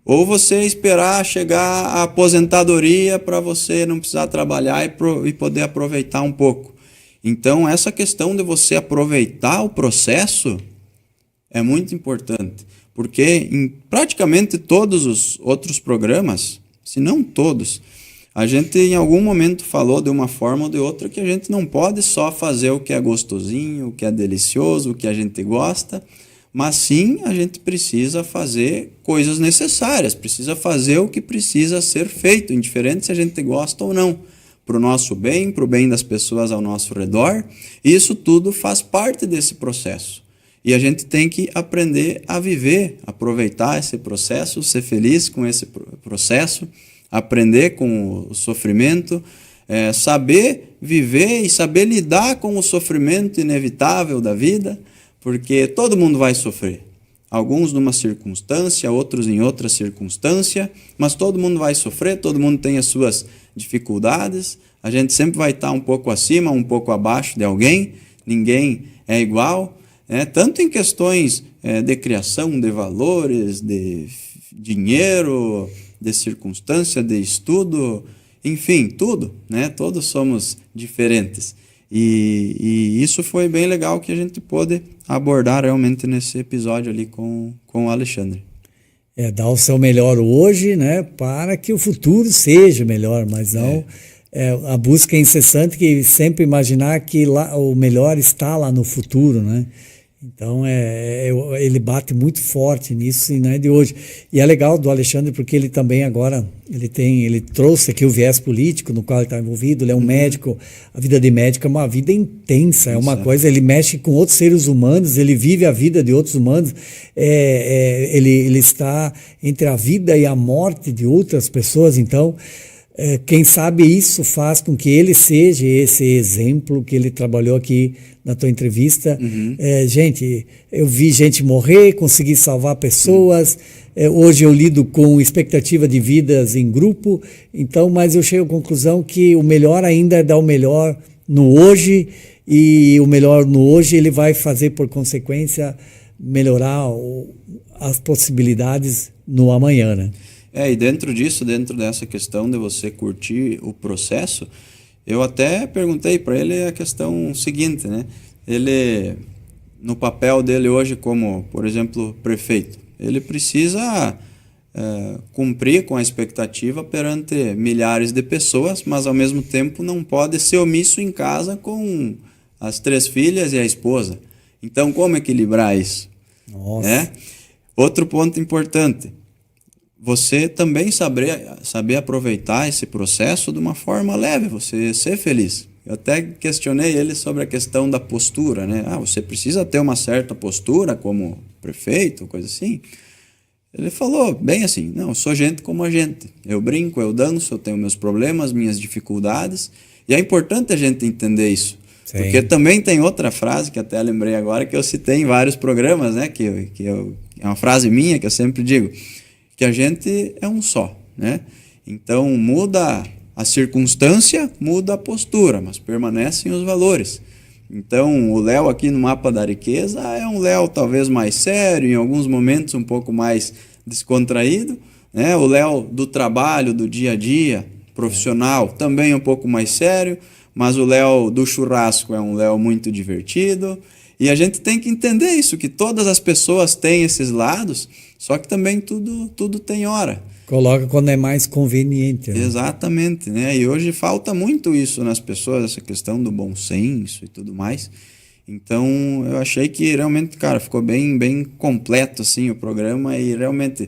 Ou você esperar chegar à aposentadoria para você não precisar trabalhar e poder aproveitar um pouco. Então, essa questão de você aproveitar o processo é muito importante, porque em praticamente todos os outros programas, se não todos, a gente em algum momento falou de uma forma ou de outra que a gente não pode só fazer o que é gostosinho, o que é delicioso, o que a gente gosta, mas sim a gente precisa fazer coisas necessárias, precisa fazer o que precisa ser feito, indiferente se a gente gosta ou não, para o nosso bem, para o bem das pessoas ao nosso redor. Isso tudo faz parte desse processo. E a gente tem que aprender a viver, aproveitar esse processo, ser feliz com esse processo, aprender com o sofrimento, saber viver e saber lidar com o sofrimento inevitável da vida, porque todo mundo vai sofrer. Alguns numa circunstância, outros em outra circunstância, mas todo mundo vai sofrer, todo mundo tem as suas dificuldades, a gente sempre vai estar um pouco acima, um pouco abaixo de alguém, ninguém é igual, tanto em questões de criação, de valores, de dinheiro, de circunstância, de estudo, enfim, tudo, todos somos diferentes. E isso foi bem legal que a gente pôde abordar realmente nesse episódio ali com o Alexandre. Dar o seu melhor hoje, para que o futuro seja melhor, mas não a busca incessante que sempre imaginar que lá, o melhor está lá no futuro, Então, ele bate muito forte nisso e não é de hoje. E é legal do Alexandre porque ele também agora, ele trouxe aqui o viés político no qual ele está envolvido, ele é um médico, a vida de médico é uma vida intensa, é uma coisa, ele mexe com outros seres humanos, ele vive a vida de outros humanos, ele está entre a vida e a morte de outras pessoas, então... quem sabe isso faz com que ele seja esse exemplo que ele trabalhou aqui na tua entrevista. Gente, eu vi gente morrer, consegui salvar pessoas, hoje eu lido com expectativa de vidas em grupo, então, mas eu chego à conclusão que o melhor ainda é dar o melhor no hoje, e o melhor no hoje ele vai fazer por consequência melhorar as possibilidades no amanhã, E dentro disso, dentro dessa questão de você curtir o processo, eu até perguntei para ele a questão seguinte, Ele, no papel dele hoje como, por exemplo, prefeito, ele precisa cumprir com a expectativa perante milhares de pessoas, mas ao mesmo tempo não pode ser omisso em casa com as 3 filhas e a esposa. Então, como equilibrar isso? Nossa. Outro ponto importante. Você também saber aproveitar esse processo de uma forma leve, você ser feliz. Eu até questionei ele sobre a questão da postura, você precisa ter uma certa postura como prefeito, coisa assim. Ele falou bem assim, não, eu sou gente como a gente. Eu brinco, eu danço, eu tenho meus problemas, minhas dificuldades. E é importante a gente entender isso. Sim. Porque também tem outra frase que até lembrei agora, que eu citei em vários programas, é uma frase minha que eu sempre digo, que a gente é um só, Então, muda a circunstância, muda a postura, mas permanecem os valores. Então, o Léo aqui no Mapa da Riqueza é um Léo talvez mais sério, em alguns momentos um pouco mais descontraído, O Léo do trabalho, do dia a dia, profissional, também um pouco mais sério, mas o Léo do churrasco é um Léo muito divertido. E a gente tem que entender isso, que todas as pessoas têm esses lados, só que também tudo tem hora. Coloca quando é mais conveniente. Exatamente, E hoje falta muito isso nas pessoas, essa questão do bom senso e tudo mais. Então, eu achei que realmente, cara, ficou bem completo assim, o programa, e realmente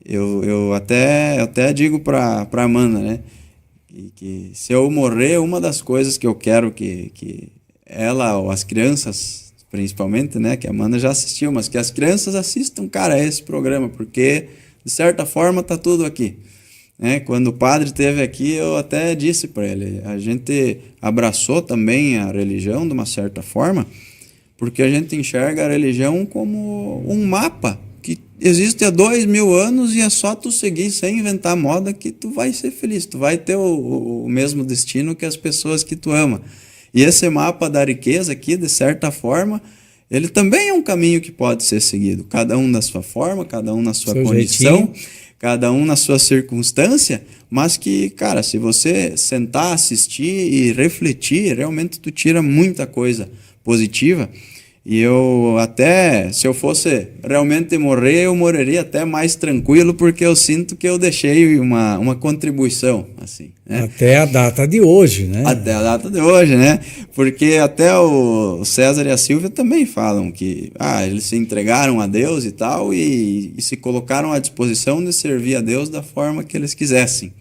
eu até digo para Amanda, que se eu morrer, uma das coisas que eu quero que ela ou as crianças, principalmente, que a Amanda já assistiu, mas que as crianças assistam, cara, esse programa, porque de certa forma tá tudo aqui. Quando o padre esteve aqui, eu até disse para ele, a gente abraçou também a religião de uma certa forma, porque a gente enxerga a religião como um mapa que existe há 2000 anos e é só tu seguir sem inventar moda que tu vai ser feliz, tu vai ter o mesmo destino que as pessoas que tu ama. E esse mapa da riqueza aqui, de certa forma, ele também é um caminho que pode ser seguido. Cada um da sua forma, cada um na sua condição, jeitinho. Cada um na sua circunstância, mas que, cara, se você sentar, assistir e refletir, realmente tu tira muita coisa positiva. E eu até, se eu fosse realmente morrer, eu morreria até mais tranquilo, porque eu sinto que eu deixei uma contribuição, assim, né? Até a data de hoje, né? Até a data de hoje, né? Porque até o César e a Silvia também falam que eles se entregaram a Deus e tal, e se colocaram à disposição de servir a Deus da forma que eles quisessem.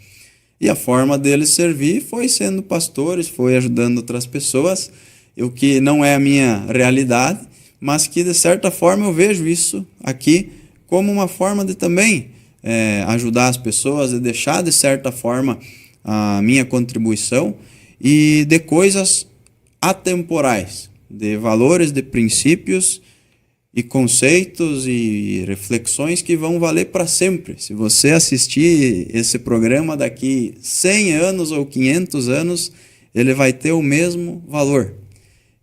E a forma deles servir foi sendo pastores, foi ajudando outras pessoas, o que não é a minha realidade, mas que de certa forma eu vejo isso aqui como uma forma de também ajudar as pessoas, de deixar de certa forma a minha contribuição e de coisas atemporais, de valores, de princípios e conceitos e reflexões que vão valer para sempre. Se você assistir esse programa daqui 100 anos ou 500 anos, ele vai ter o mesmo valor.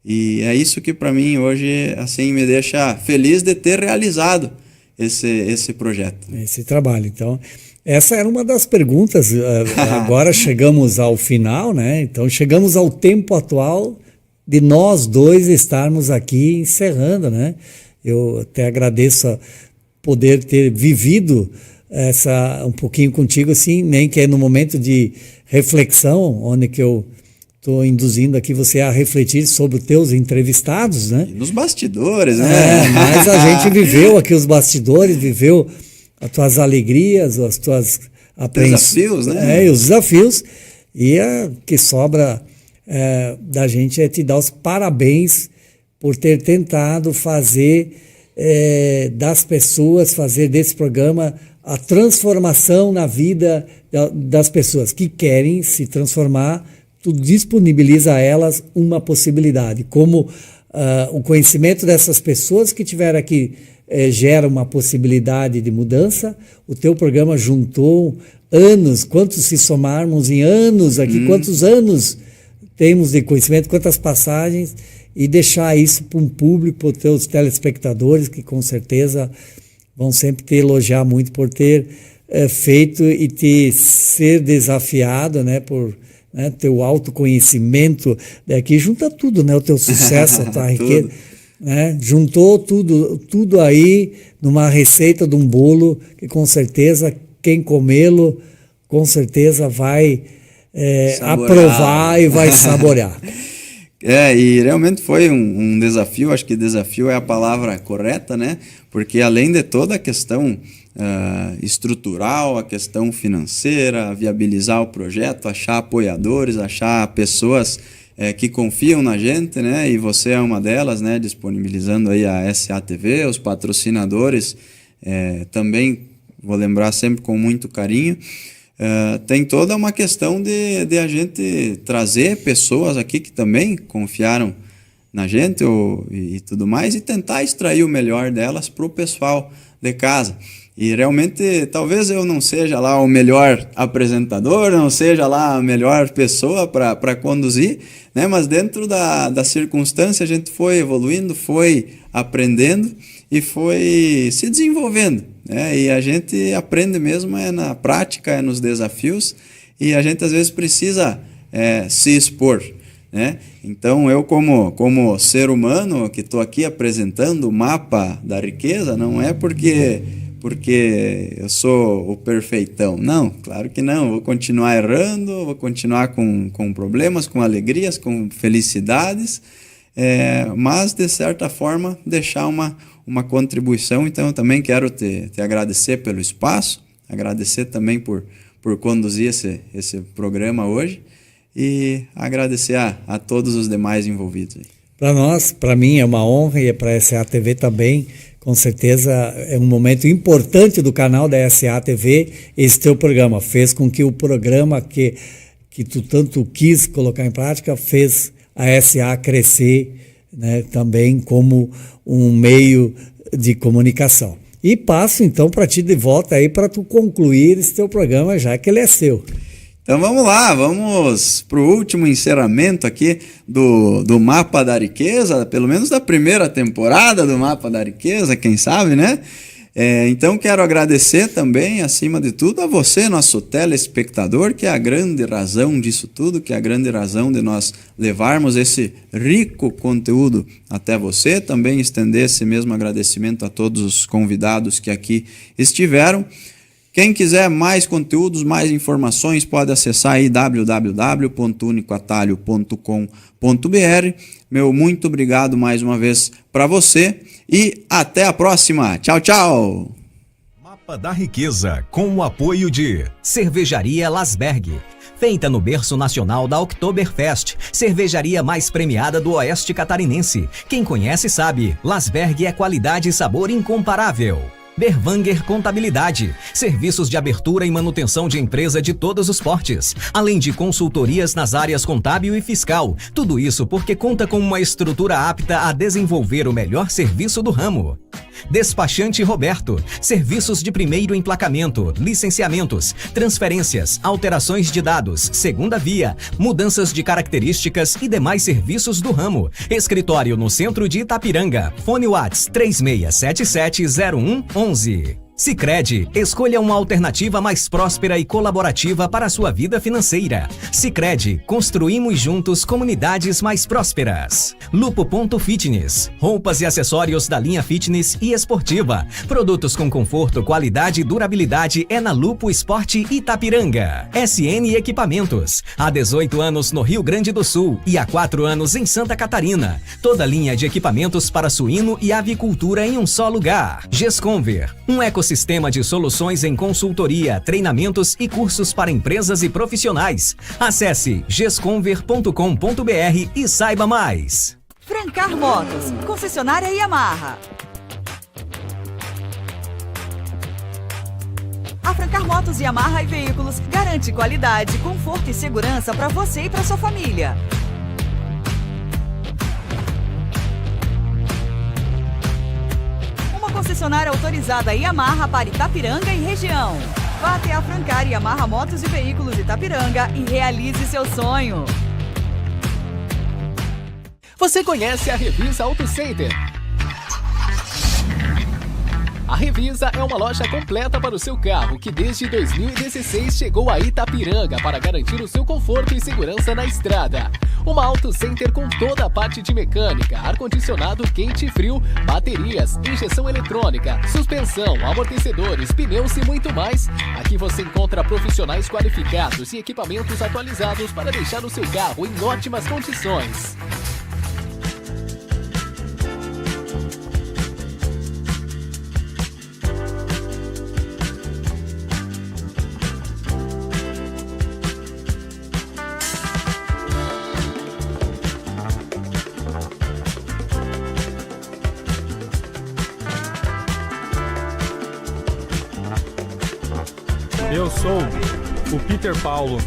E é isso que para mim hoje assim me deixa feliz de ter realizado esse projeto. Esse trabalho. Então, essa era uma das perguntas. Agora chegamos ao final, né? Então chegamos ao tempo atual de nós dois estarmos aqui encerrando, né? Eu até agradeço poder ter vivido um pouquinho contigo, assim, nem que é no momento de reflexão, onde que eu estou induzindo aqui você a refletir sobre os teus entrevistados, né? E nos bastidores, né? Mas a gente viveu aqui os bastidores, viveu as tuas alegrias, as tuas desafios, né? E os desafios. E o que sobra da gente é te dar os parabéns por ter tentado fazer das pessoas, fazer desse programa a transformação na vida das pessoas que querem se transformar. Tu disponibiliza a elas uma possibilidade, como o conhecimento dessas pessoas que tiveram aqui gera uma possibilidade de mudança. O teu programa juntou anos, quantos se somarmos em anos aqui, quantos anos temos de conhecimento, quantas passagens, e deixar isso para um público, para os teus telespectadores, que com certeza vão sempre te elogiar muito por ter feito e te ser desafiado, né, por teu autoconhecimento, que junta tudo, né, o teu sucesso, a tua riqueza, né, juntou tudo aí numa receita de um bolo que com certeza quem comê-lo com certeza vai aprovar e vai saborear. E realmente foi um desafio, acho que desafio é a palavra correta, né? Porque além de toda a questão estrutural, a questão financeira, viabilizar o projeto, achar apoiadores, achar pessoas que confiam na gente, né? E você é uma delas, né? Disponibilizando aí a SATV, os patrocinadores, também vou lembrar sempre com muito carinho. Tem toda uma questão de a gente trazer pessoas aqui que também confiaram na gente e tudo mais, e tentar extrair o melhor delas para o pessoal de casa. E realmente, talvez eu não seja lá o melhor apresentador, não seja lá a melhor pessoa para conduzir, né? Mas dentro da circunstância a gente foi evoluindo, foi aprendendo e foi se desenvolvendo, né? E a gente aprende mesmo na prática, nos desafios, e a gente às vezes precisa se expor, né? Então eu como ser humano que estou aqui apresentando o mapa da riqueza, não é porque eu sou o perfeitão, não, claro que não, vou continuar errando, vou continuar com problemas, com alegrias, com felicidades, mas de certa forma deixar uma contribuição. Então eu também quero te agradecer pelo espaço, agradecer também por conduzir esse programa hoje, e agradecer a todos os demais envolvidos. Para nós, para mim é uma honra, e para a SATV também, com certeza é um momento importante do canal da SATV. Esse teu programa fez com que o programa que tu tanto quis colocar em prática fez a SA crescer, né, também como um meio de comunicação. E passo então para ti de volta aí para tu concluir esse teu programa, já que ele é seu. Então vamos lá, vamos para o último encerramento aqui do Mapa da Riqueza, pelo menos da primeira temporada do Mapa da Riqueza, quem sabe, né? Então quero agradecer também, acima de tudo, a você, nosso telespectador, que é a grande razão disso tudo, que é a grande razão de nós levarmos esse rico conteúdo até você. Também estender esse mesmo agradecimento a todos os convidados que aqui estiveram. Quem quiser mais conteúdos, mais informações, pode acessar aí www.unicoatalho.com.br. Meu muito obrigado mais uma vez para você e até a próxima. Tchau, tchau! Mapa da Riqueza, com o apoio de Cervejaria Lasberg. Feita no berço nacional da Oktoberfest, cervejaria mais premiada do Oeste Catarinense. Quem conhece sabe, Lasberg é qualidade e sabor incomparável. Berwanger Contabilidade, serviços de abertura e manutenção de empresa de todos os portes, além de consultorias nas áreas contábil e fiscal. Tudo isso porque conta com uma estrutura apta a desenvolver o melhor serviço do ramo. Despachante Roberto, serviços de primeiro emplacamento, licenciamentos, transferências, alterações de dados, segunda via, mudanças de características e demais serviços do ramo. Escritório no centro de Itapiranga. Fone WhatsApp 36770111. Sicredi, escolha uma alternativa mais próspera e colaborativa para a sua vida financeira. Sicredi, construímos juntos comunidades mais prósperas. Lupo.fitness, roupas e acessórios da linha fitness e esportiva. Produtos com conforto, qualidade e durabilidade é na Lupo Esporte Itapiranga. SN Equipamentos, há 18 anos no Rio Grande do Sul e há 4 anos em Santa Catarina. Toda linha de equipamentos para suíno e avicultura em um só lugar. Gesconver, um ecossistema de soluções em consultoria, treinamentos e cursos para empresas e profissionais. Acesse gesconver.com.br e saiba mais. Francar Motos, concessionária Yamaha. A Francar Motos Yamaha e Veículos garante qualidade, conforto e segurança para você e para sua família. Concessionária autorizada Yamaha para Itapiranga e região. Vá até a Francar Yamaha Motos e Veículos Itapiranga e realize seu sonho. Você conhece a Revisa Auto Center? A Revisa é uma loja completa para o seu carro que desde 2016 chegou a Itapiranga para garantir o seu conforto e segurança na estrada. Uma Auto Center com toda a parte de mecânica, ar-condicionado quente e frio, baterias, injeção eletrônica, suspensão, amortecedores, pneus e muito mais. Aqui você encontra profissionais qualificados e equipamentos atualizados para deixar o seu carro em ótimas condições. Eu sou o Peter Paulo.